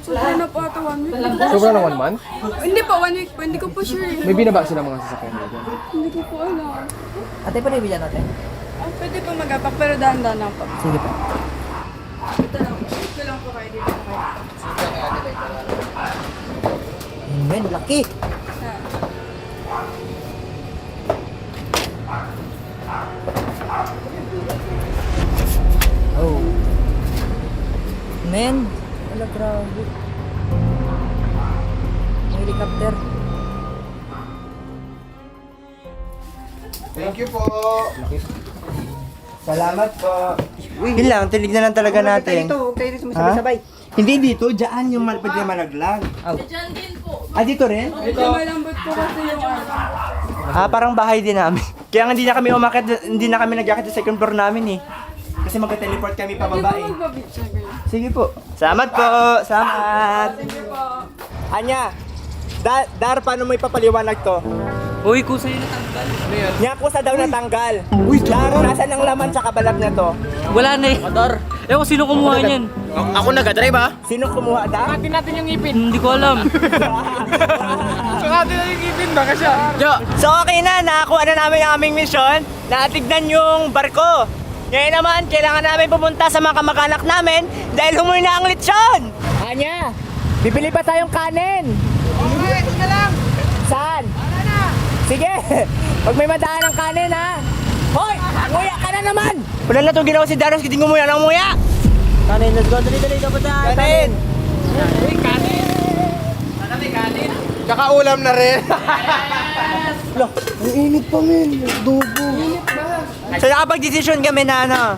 Sobra na po ata 1 week. Sobra ng 1 month? Hindi po, 1 week po. Hindi ko po sure. May binaba sila mga sasakyan nila dyan. Hindi ko po alam. Ate, pa nabigyan natin? Pwede po mag-apak pero dahan-dahan lang po. Sige po. Ito lang po. Ito lang po kayo dito. Men, laki! Oh. Men, wala grabe. May helicopter. Thank you po. Salamat po. Yun lang, tinignan lang talaga natin. Huwag tayo dito sabay. Hindi dito, dyan yung pwede malaglag. Diyan din po. Ah, dito rin? Medyo malambot po kasi yung Parang bahay din namin. Kaya nga hindi na kami umakit, hindi na kami nag-akit sa second floor namin eh. Kasi magka-teleport kami pababa eh. magbabitsa kayo. Sige po. Salamat po. Salamat. Thank you po. Anya, Dar, paano mo ipapaliwanag to? Uy, kusa yung natanggal. Niya kusa daw natanggal. Uy, Dar, nasan ang laman sa kabalat niya to? Wala na eh. Ador. Ewan sino kumuha niyan. Ako nag-drive ha? Sino kumuha, Dar? Atin natin yung ipin. Hindi ko alam. Atin na yung ipin, baka siya. So okay na, nakakuha na namin ang aming misyon. Natignan yung barko. Ngayon naman, kailangan namin pumunta sa mga kamag-anak namin dahil humuwi na ang lechon. Anya, bibili pa tayong kanin. Okay, ito na lang. Saan? Wala na. Sige, pag may madaan ng kanin ha. Hoy, nguya ka na naman. Wala na itong ginawa si Daros, hindi ngumuya ng nguya. Kanin, let's go, dali-dali ka pa tayo. Kanin. Uy, kanin. Sana may kanin. Tsaka ulam na rin. Ang init pa men, dugo. So nakapag-desisyon kami na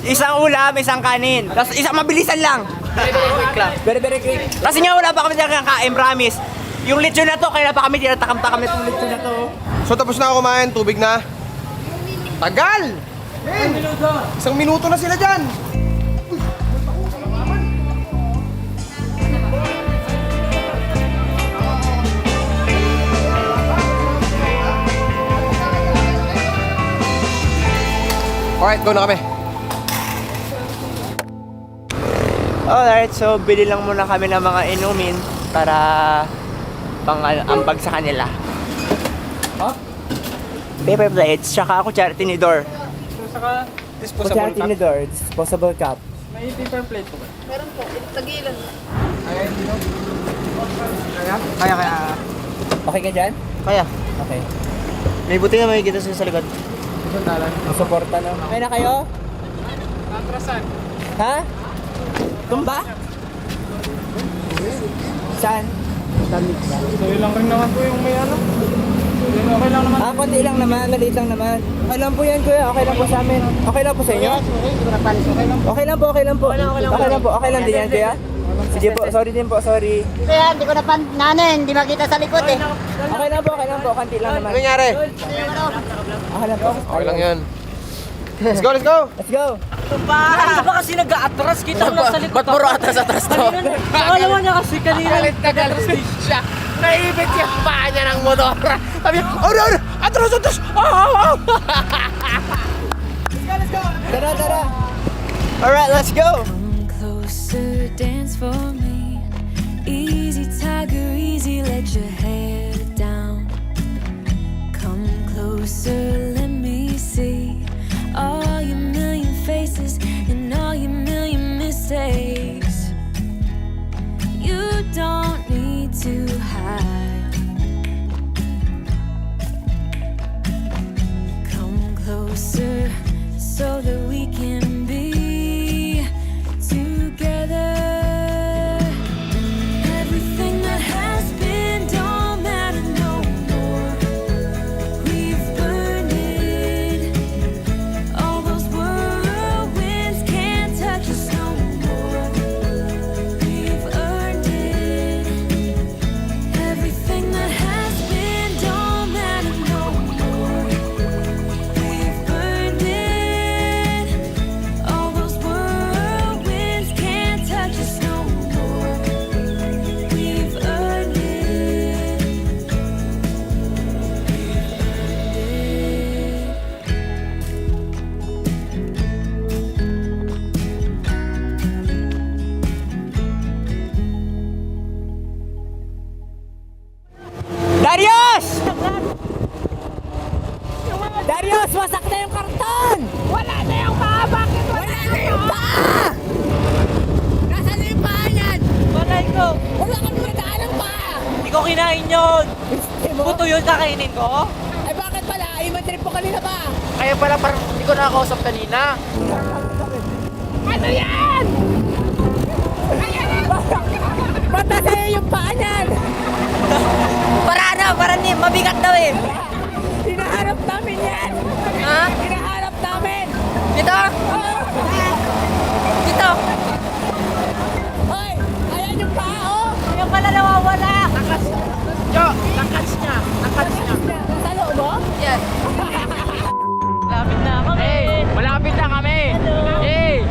isang ulam, isang kanin. Tapos isang mabilisan lang. Very, very quick. Kasi nga wala pa kami nakakain, promise. Yung lechon na to, kaya pa kami tinatakam-takam na itong lechon na to. So tapos na ako kumain, tubig na. Tagal! Isang minuto na sila dyan. Alright, go na kami. Alright, so bili lang muna kami ng mga inumin para pang-ambag sa kanila. Paper plates, tsaka ako charity tinidor. Saka disposable Charity cup. tinidor, disposable cup. May paper plate po ba? Meron po, tagilan. Kaya. Okay ka dyan? Kaya. Okay. May buti na makikita sa likod. Ang suporta lang. Okay na kayo? Atrasan. Ha? Tumba? Saan? So yun lang rin naman po yung may ano. Okay lang naman. Konti lang naman, maliit lang naman. Okay lang po yan, kuya. Okay lang po sa amin. Okay lang po sa inyo? Okay lang po, okay lang po. Okay lang po, okay lang din yan, kuya. Sige po, sorry din po, sorry. Kaya hindi ko hindi makita sa likod eh. Okay lang po, konti lang naman. Ano nangyari? Okay lang po. Okay lang yan. Let's go, let's go! Let's go! Ano ba kasi nag-aatras? Kita mo sa likod. Ba't puro atras-atras to? Alam niya kasi kanina. Galit siya. Naibit yung paa niya ng motor. Sabi niya, ano? Atras! Tara! Alright, let's go! Come closer, dance for me. Easy, tiger, easy, let your hair down. Come closer, let me see all your million faces and all your million mistakes. You don't need to hide. Come closer so that we can be together. Everything that has been don't matter no more. We've burned it. All those whirlwinds can't touch us no more. We've earned it. Everything that has been don't matter no more. We've burned it. All those whirlwinds can't touch us no more. We've earned it. Darius! Darius, wasak na yung karton! Wala na yung paa, bakit wala na yung paa? Nasaan na yung paa niyan? Malay ko! Wala kang mataan ng paa. Hindi ko kinain yun! Buto yun kakainin ko? Ay bakit pala? Iman trip po kanina ba? Kaya pala parang hindi ko nakakausap kanina. Ano yan? Ba't sa'yo yung paa niyan? Para mabigat daw eh. Hinahanap namin yan! Ha? Hinahanap namin! Dito? Dito? Hoy! Ayan yung paa, oh! Yung pala nawawala. Nasa loob, oh? Yes. Malapit na kami. Hey, malapit na kami. Hey,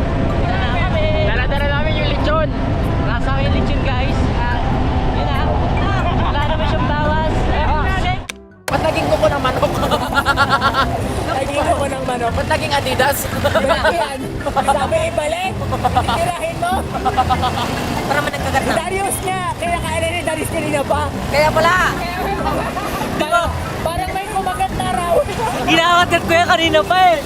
dala-dala namin yung lechon. Nasa akin yung lechon guys. Yun na. Wala naman siyang bawas. Ba't naging kuko ng manok? Naging ako ng manok. Ba't naging Adidas? Yan! Sabi, ibalik! Tirahin mo! Para man nagkagat na. Darius niya! Kaya kailan ni Darius kanina pa? Kaya pala. Parang may kumagat na raw. Ginakagat ko yan kanina pa eh.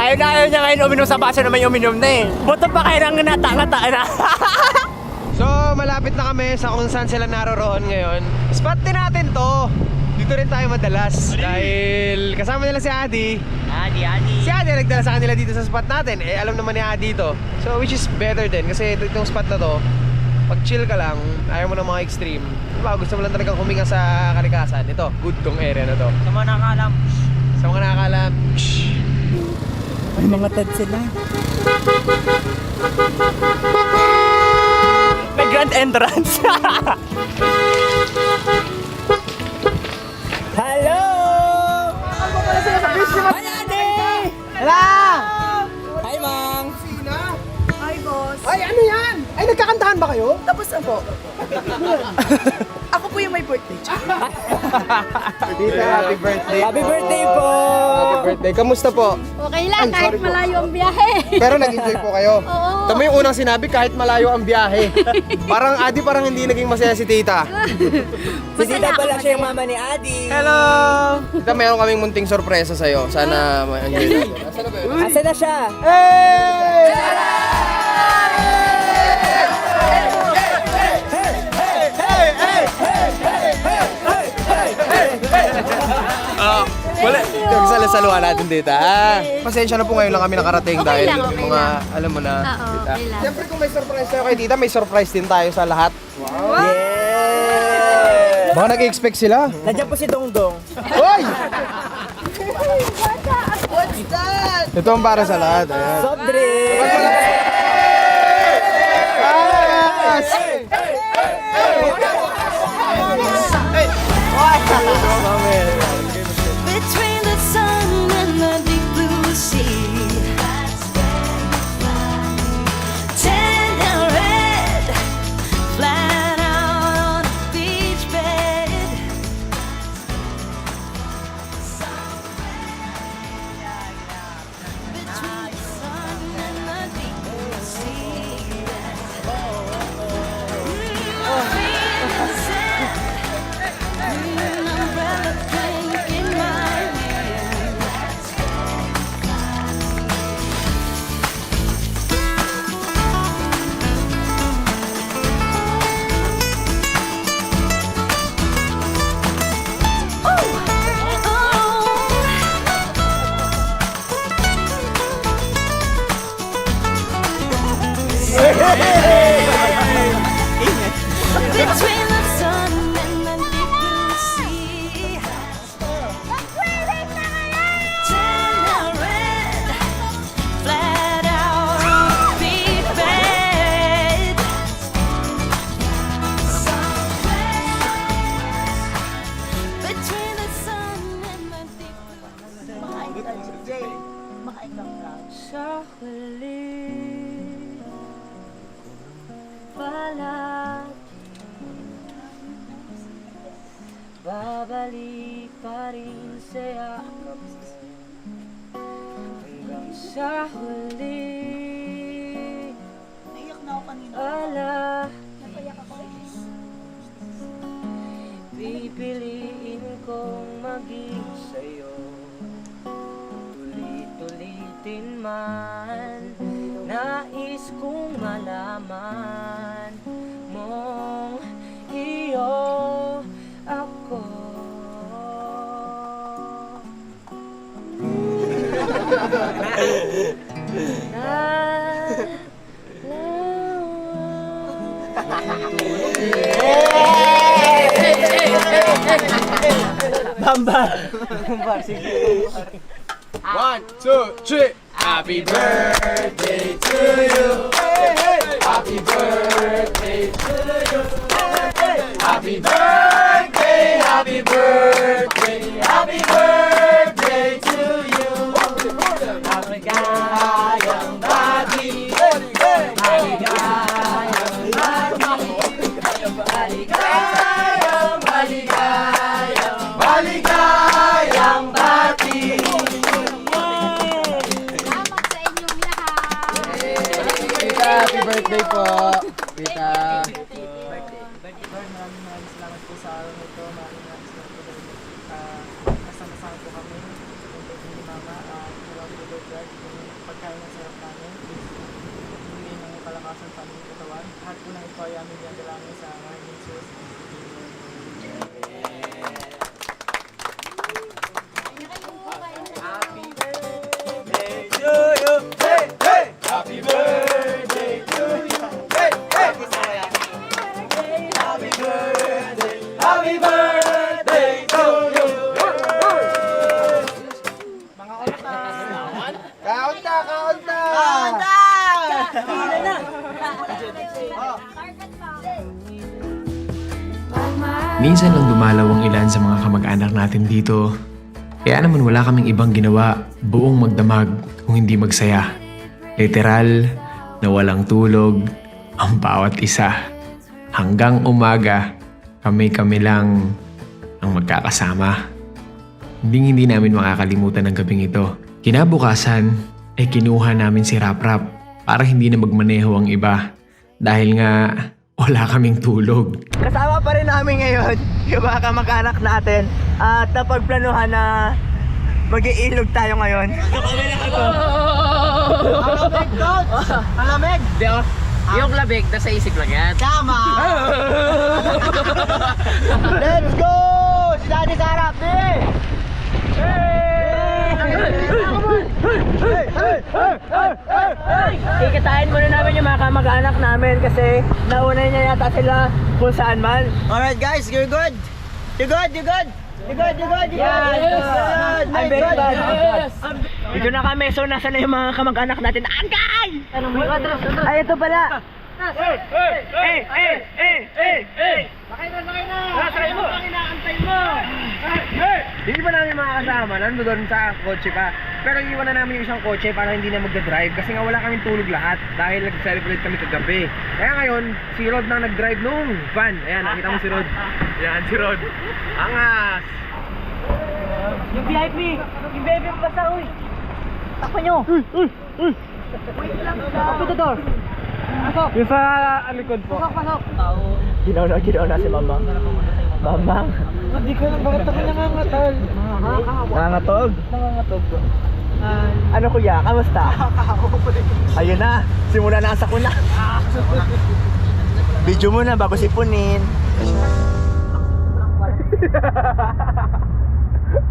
Ayaw niya ngayon uminom sa baso naman yung uminom na eh. Buto pa kayo ng nata-ngata na. So, malapit na kami sa kung saan sila naroroon ngayon. Spot din natin to. Dito rin tayo madalas. Dahil kasama nila si Adi. Adi. Si Adi nagdala sa kanila dito sa spot natin. Eh, alam naman ni Adi to. So, which is better din. Kasi itong spot na to, pag chill ka lang, ayaw mo ng mga extreme. Diba, gusto mo lang talagang huminga sa kalikasan. Ito, good tong area na to. Sa mga nakakalam. Sa mga nakakalam, shh. May mga tad sila. grand entrance. Hello! Hi, Mang! Hi, boss. Ay, ano yan? Ay, nagkakantahan ba kayo? Tapos na po. Ako po yung may birthday. Tita, happy birthday. Happy birthday po! Happy birthday. Kamusta po? Okay lang, Ay, kahit sorry po. malayo ang biyahe. Pero nag-enjoy po kayo. Oo. Tama yung unang sinabi, kahit malayo ang biyahe. Parang Adi, parang hindi naging masaya si Tita. Si Tita pala siya yung mama ni Adi. Hello! Tita, meron kaming munting sorpresa sa'yo. Sana ma-enjoy natin. Nasaan na ba yun? Asa na siya? Wala. Salusaluhan natin dito, ha? Pasensya na po ngayon lang kami nakarating Okay dahil lang, okay mga, lang. alam mo na, Oo, tita. okay lang. Siyempre kung may surprise tayo kay tita, may surprise din tayo sa lahat. Baka nag-expect sila. Nandiyan po si Dongdong. Hoy! What's that? Ito ang para sa lahat. Ayan. Soft drink! Yes! Between the sun and the deep blue sea, tan and red, flat out on a beach bed. Between the sun and the deep blue sea, an umbrella drink in my hand. Between the sun and the deep blue sea, tan and red, flat out on a beach bed. Between the sun and the deep sa huli balat babalik pa rin sa'yo hanggang sa huli. Naiyak na ako kanina. Ala, Napayak ako. pipiliin kong maging sa'yo. Tulit-tulitin man, nais kong malaman mong iyo ako. One, two, three. Happy birthday to you. Happy birthday to you. Happy birthday, happy birthday, happy birthday to you. Maligayang bati. Maligayang bati. Maligayang, maligayang, maligayang bati. Salamat sa inyong lahat. Tita, happy birthday po. Tita. Maraming salamat po sa araw nito. Maraming salamat po dahil kasama-sama po kami. Thank you ni Mama. Salamat po Lord God. Yung pagkain ng sarap namin. Please, hindi ng kalakasan sa aming katawan. Lahat po na ito ay aming dalangin sa ngalan ni Jesus. Kaunta, kaunta. Karkat pa. Minsan lang dumalaw ang ilan sa mga kamag-anak natin dito. Kaya naman wala kaming ibang ginawa buong magdamag kung hindi magsaya. Literal na walang tulog ang bawat isa. Hanggang umaga, kami-kami lang ang magkakasama. Hindi namin makakalimutan ang gabing ito. Kinabukasan ay kinuha namin si Rap Rap para hindi na magmaneho ang iba. Dahil nga wala kaming tulog. Kasama pa rin namin ngayon yung mga kamag-anak natin at napagplanuhan na mag-iilog tayo ngayon. Alamig, Coach! Alamig! Di oh. Yung labig, nasa isip lang yan. Tama! Let's go! Si Daddy sa harap, di! Ikitain muna namin yung mga kamag-anak namin kasi nauna niya yata sila kung saan man. Alright guys, you're good? You good? You good? You good? You good? You good? Good! I'm very good! Dito na kami, so nasa na yung mga kamag-anak natin? Angay! Ay, ito pala! Sakay na! Sakay mo! Inaantay mo! Hindi pa namin makakasama, nandun sa kotse pa. Pero iwan na namin yung isang kotse para hindi na magdadrive kasi nga wala kaming tulog lahat dahil nag-celebrate kami kagabi. Kaya ngayon, si Rod na nag-drive nung van. Ayan, nakita mo si Rod. Ayan, si Rod. Angas! Yung VIP! Yung VIP yung basta, uy! Takpan nyo! Open the door! Pasok! Yung sa alikod po. Pasok! Ginaw na si Mamang. Mamang? Hindi ko lang bakit ako nangangatol. Nangangatog? Ano kuya, kamusta? Ayun na, simula na sa kuna. Video muna bago sipunin.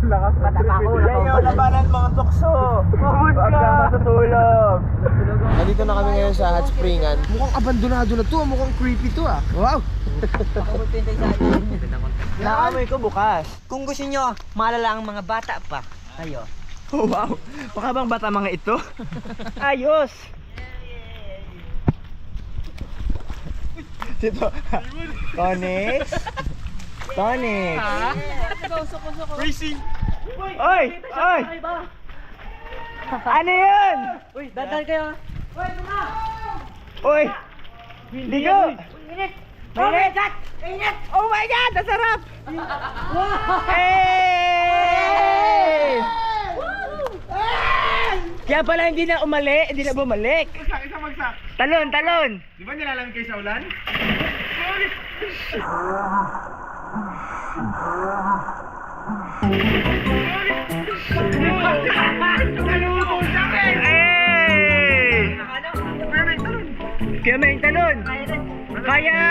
Yayo, labanan mga tukso. Huwag ka matutulog. Nandito na kami ngayon sa Hot Springan. Mukhang abandonado na to. Mukhang creepy to ah. Wow! Naamoy ko bukas. Kung gusto nyo, malala ang mga bata pa. Ayo. Oh, wow, baka bang bata mga ito? Ayos! Dito. Tonics. Tonics. Racing! Oy! Oy! Ano yun? Uy, dadal kayo. Uy! Ligo! Init! Oh my God! Init! Oh my God! Nasarap! Hey! Kaya pala hindi na bumalik. Isang magsak. Talon, talon! Di ba nilalamig kayo sa ulan? Hey! Kaya may talon! Kaya!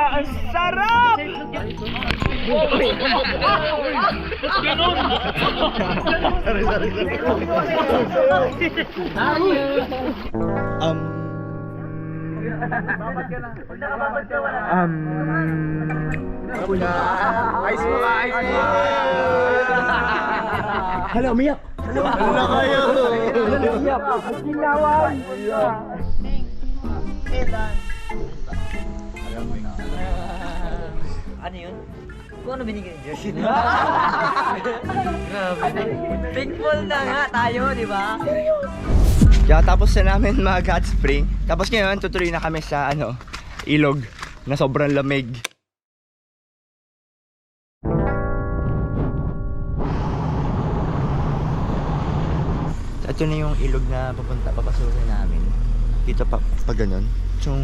Ang sarap! Ice mo ka, ice mo! Hala, umiyak! Hala kayo! Umiyak! Ginawan! Ano yun? Kung ano binigay ni Josh? Grabe. Thankful na nga tayo, di ba? Kaya tapos na namin mag hot spring. Tapos ngayon, tutuloy na kami sa ilog na sobrang lamig. Ito na yung ilog na papasukin namin. Dito pa ganun. Tsung...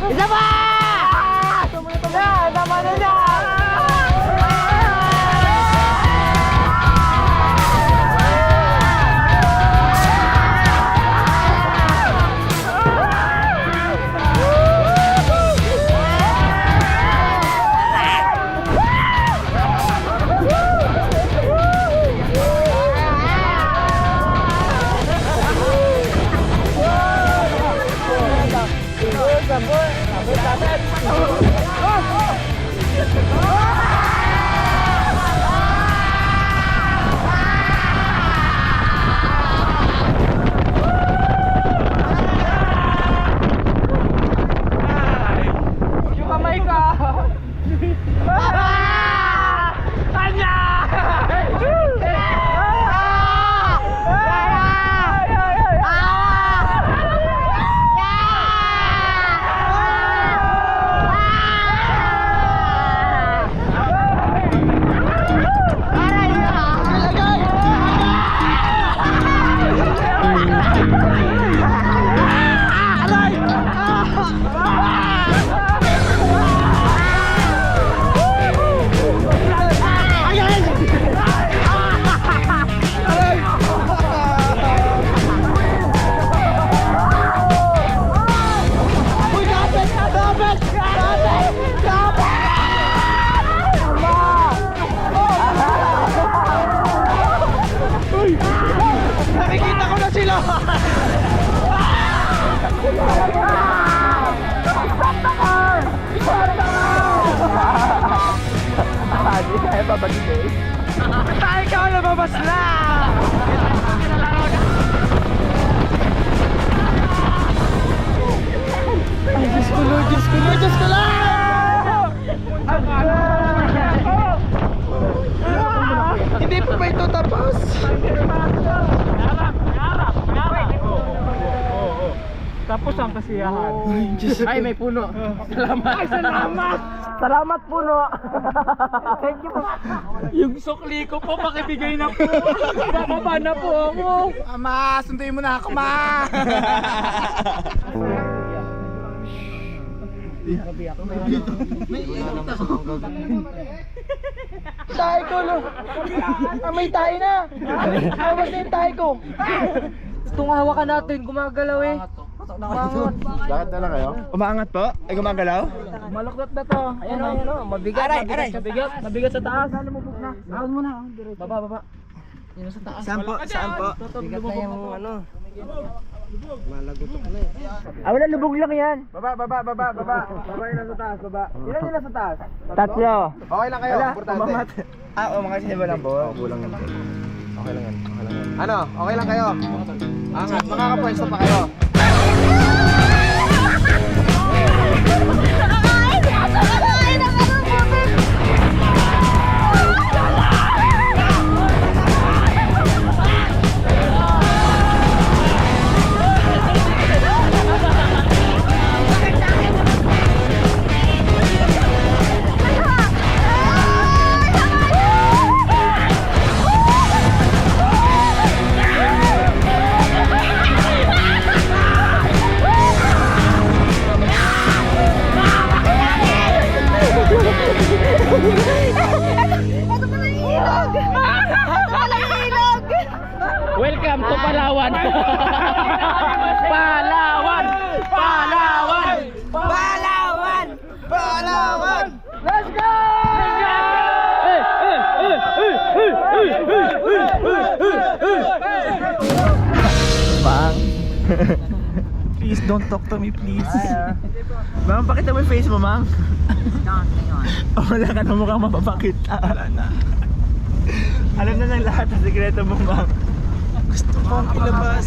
Isa pa! Tama na na! Basta ikaw lumabas na! Ay, Diyos ko Lord, Diyos ko Lord, Diyos ko Lord! Hindi pa ba ito tapos? Tapos ang kasiyahan. Ay, may puno. Salamat. Ay, salamat. Salamat puno. Thank you po. Yung sukli ko po, pakibigay na po. Bababa na po ako. Ama, sunduin mo na ako, ma. Tayo ko, lo. May tayo na. Awas na yung tayo ko. Itong hawakan natin, gumagalaw eh. Bakit na lang kayo? Umaangat po? Ay gumagalaw? Maluktot na to. Ayan o, mabigat. Mabigat sa taas. Ahon mo na. Baba. Yun sa taas. Saan po? Saan po? Bigat na yung ano. Wala, lubog lang yan. Baba. Baba yung nasa taas, baba. Ilan yung nasa taas? Tatlo. Okay lang kayo, importante. Umangat siya ba lang po? Oo, bulang lang. Okay lang yan. Ano? Okay lang kayo? Angat, makakapwesto pa kayo. Welcome to Palawan. Palawan. Palawan. Palawan. Palawan. Let's go! Bang. Please don't talk to me, please. Ma'am, pakita mo yung face mo, ma'am. Wala ka na mukhang mapapakita. Wala na. Alam na ng lahat ang sikreto mo, ma'am. Gusto kong ilabas,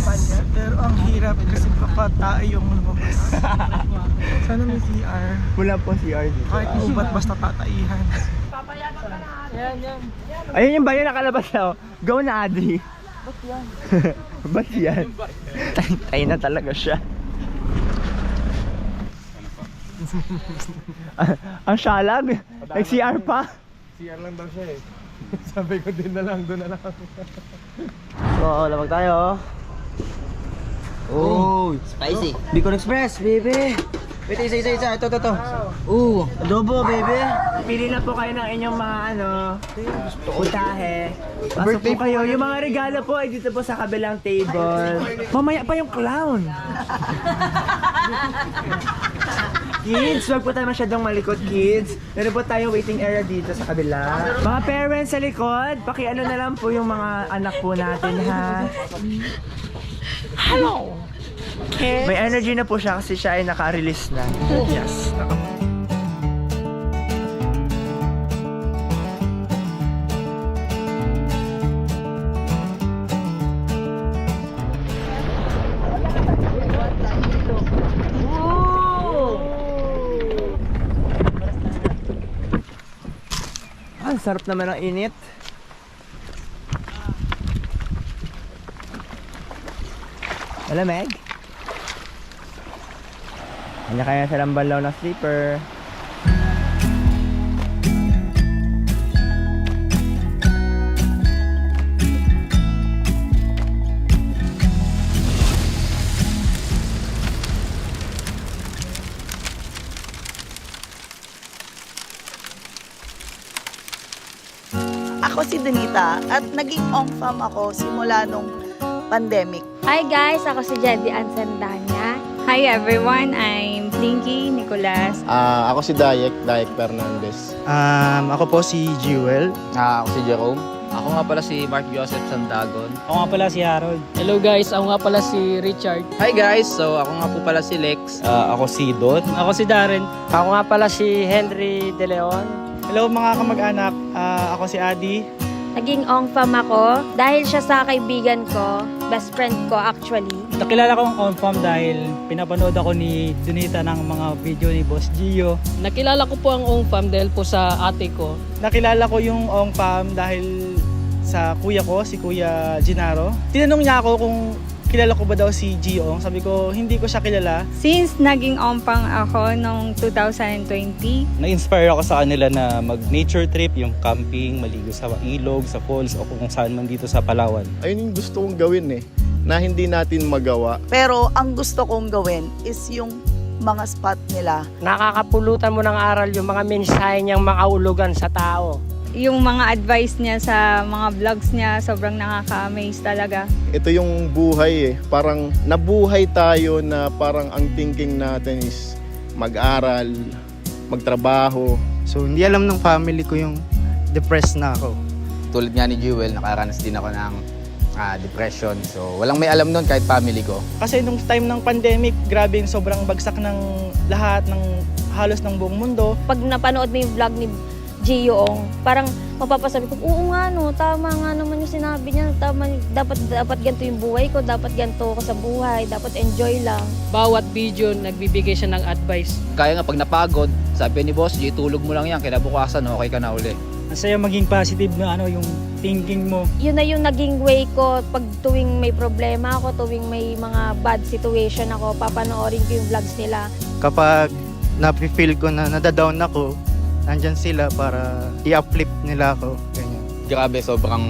pero ang hirap kasi baka tayo yung lumabas. Sana may CR. Wala po CR dito. Kahit ubat, basta tataihan. Ayun yung bayo nakalabas na. Go na, Adri. Ba't yan? Tay na talaga siya. Ang syalag. Nag-CR pa. CR lang daw siya eh. Sabi ko din na lang, doon na lang. Oo, labag tayo. Oh, spicy. Bicol Express, baby. Wait, isa. Ito. Adobo, baby. Pili na po kayo ng inyong mga putahe. Pasok po kayo. Yung mga regalo po ay dito po sa kabilang table. Mamaya pa yung clown. Kids, wag po tayo masyadong malikot, kids. Meron po tayo waiting area dito sa kabila. Mga parents sa likod, pakiano na lang po yung mga anak po natin, ha? Hello! Kids? May energy na po siya kasi siya ay naka-release na. Yes. Ang sarap naman ng init. Malamig. Kanya kaya sa lambalaw na sleeper. Ako si Donita at naging ong-fam ako simula nung pandemic. Hi guys, ako si Jedi Ansandanya. Hi everyone, I'm Blinky Nicolas. Ako si Dayek Fernandez. Ako po si Jewel. Ako si Jerome. Ako nga pala si Mark Joseph Sandagon. Ako nga pala si Harold. Hello guys, ako nga pala si Richard. Hi guys, so ako nga po pala si Lex. Ako si Don. Ako si Darren. Ako nga pala si Henry De Leon. Hello mga kamag-anak, ako si Adi. Naging ongfam ako dahil siya sa kaibigan ko, best friend ko actually. Nakilala ko ang OnFam dahil pinapanood ako ni Donita ng mga video ni Boss Gio. Nakilala ko po ang OnFam dahil po sa ate ko. Nakilala ko yung OnFam dahil sa kuya ko, si Kuya Gennaro. Tinanong niya ako kung kilala ko ba daw si Gio. Sabi ko, hindi ko siya kilala. Since naging ompang ako noong 2020, Na-inspire ako sa kanila na mag-nature trip, yung camping, maligo sa ilog, sa falls, o kung saan man dito sa Palawan. Ayun yung gusto kong gawin na hindi natin magawa. Pero ang gusto kong gawin is yung mga spot nila. Nakakapulutan mo ng aral yung mga mensahe niyang makaulugan sa tao. yung mga advice niya sa mga vlogs niya, sobrang nakaka-amaze talaga. Ito yung buhay Parang nabuhay tayo na parang ang thinking natin is mag-aral, magtrabaho. So hindi alam ng family ko yung depressed na ako. Tulad nga ni Jewel, nakaranas din ako ng depression. So walang may alam nun kahit family ko. Kasi nung time ng pandemic, grabe yung sobrang bagsak ng lahat, ng halos ng buong mundo. Pag napanood mo yung vlog ni Gio-ong, parang mapapasabi ko, oo nga no, tama nga naman yung sinabi niya, tama, dapat ganito yung buhay ko, dapat ganito ako sa buhay, dapat enjoy lang. Bawat video, nagbibigay siya ng advice. Kaya nga pag napagod, sabi ni Boss G, tulog mo lang yan, kinabukasan okay ka na uli. Ang saya maging positive na yung thinking mo. Yun na yung naging way ko pag tuwing may problema ako, tuwing may mga bad situation ako, papanoorin ko yung vlogs nila. Kapag nafe-feel ko na nadadown ako, nandyan sila para i-uplift nila ako. Ganyan. Grabe, sobrang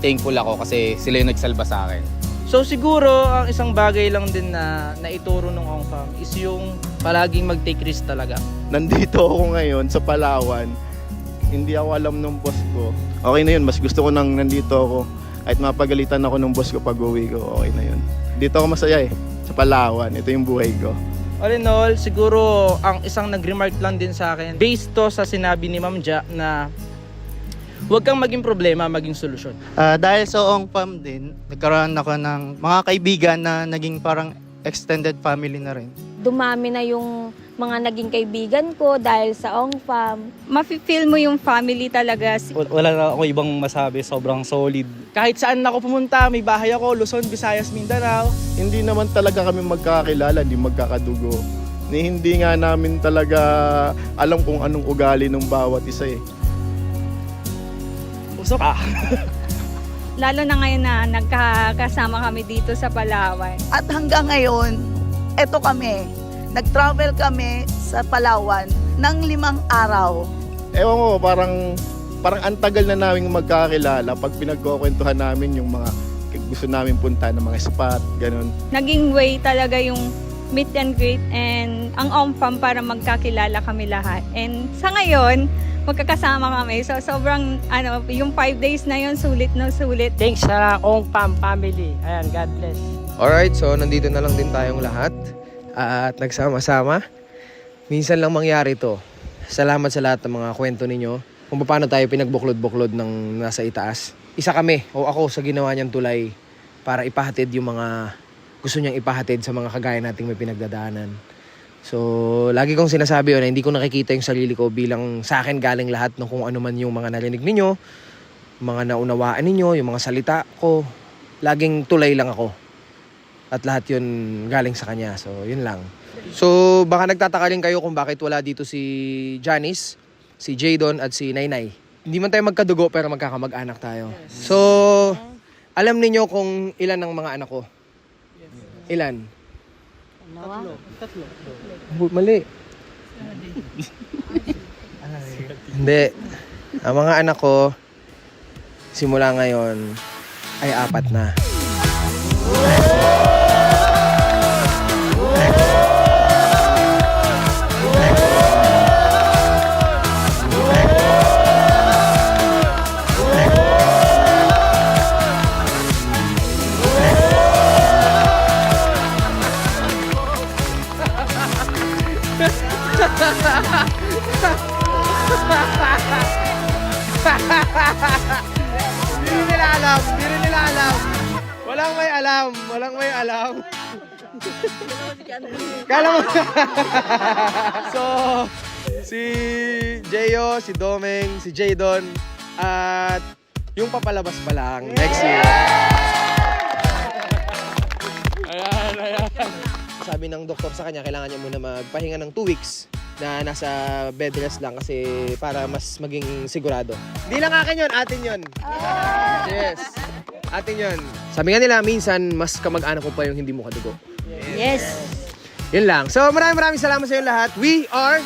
thankful ako kasi sila yung nagsalba sa akin. So siguro, ang isang bagay lang din na naituro ng OnFam is yung palaging mag-take risk talaga. Nandito ako ngayon sa Palawan. Hindi ako alam ng boss ko. Okay na yun, mas gusto ko nang nandito ako. Kahit mapagalitan ako ng boss ko pag uwi ko, okay na yun. Dito ako masaya sa Palawan. Ito yung buhay ko. All in all, siguro ang isang nag-remark lang din sa akin, based to sa sinabi ni Ma'am Ja na huwag kang maging problema, maging solusyon. Dahil sa OnFam din, nagkaroon ako ng mga kaibigan na naging parang extended family na rin. Dumami na yung mga naging kaibigan ko dahil sa OnFam. Mafe-feel mo yung family talaga. Wala na ako ibang masabi, sobrang solid. Kahit saan ako pumunta, may bahay ako, Luzon, Visayas, Mindanao. Hindi naman talaga kami magkakilala, hindi magkakadugo. Hindi nga namin talaga alam kung anong ugali ng bawat isa Usok ah! Lalo na ngayon na nagkakasama kami dito sa Palawan. At hanggang ngayon, eto kami. Nag-travel kami sa Palawan ng 5 araw. Ewan ko, parang antagal na namin magkakilala pag pinagkukwentuhan namin yung mga gusto namin punta ng mga spot, ganun. Naging way talaga yung meet and greet and ang OnFam para magkakilala kami lahat. And sa ngayon, magkakasama kami. So sobrang yung 5 days na yun, sulit na sulit. Thanks sa OnFam family. Ayan, God bless. Alright, so nandito na lang din tayong lahat at nagsama-sama. Minsan lang mangyari to. Salamat sa lahat ng mga kwento ninyo. Kung paano tayo pinagbuklod-buklod ng nasa itaas. Isa kami o ako sa ginawa niyang tulay para ipahatid yung mga gusto niyang ipahatid sa mga kagaya nating may pinagdadaanan. So, lagi kong sinasabi yun na hindi ko nakikita yung sarili ko bilang sa akin galing lahat ng kung ano man yung mga narinig ninyo, mga naunawaan ninyo, yung mga salita ko. Laging tulay lang ako. At lahat yun galing sa kanya. So, yun lang. So, baka nagtataka rin kayo kung bakit wala dito si Janice, si Jadon at si Nainay. Hindi man tayo magkadugo pero magkakamag-anak tayo. So, alam niyo kung ilan ang mga anak ko? Ilan? Tatlo. Mali. Hindi. Ang mga anak ko, simula ngayon, ay 4 na. Hindi nila alam. Walang may alam. Kala mo. So, si Jeyo, si Domeng, si Jadon, at yung papalabas pa lang next year. Ayan. Sabi ng doktor sa kanya, kailangan niya muna magpahinga ng 2 weeks na nasa bed rest lang kasi para mas maging sigurado. Hindi lang akin yun, atin yun. Yes, atin yun. Sabi nga nila, minsan mas kamag-anak ko pa yung hindi mo kadugo. Yes. Yun lang. So maraming salamat sa inyo lahat. We are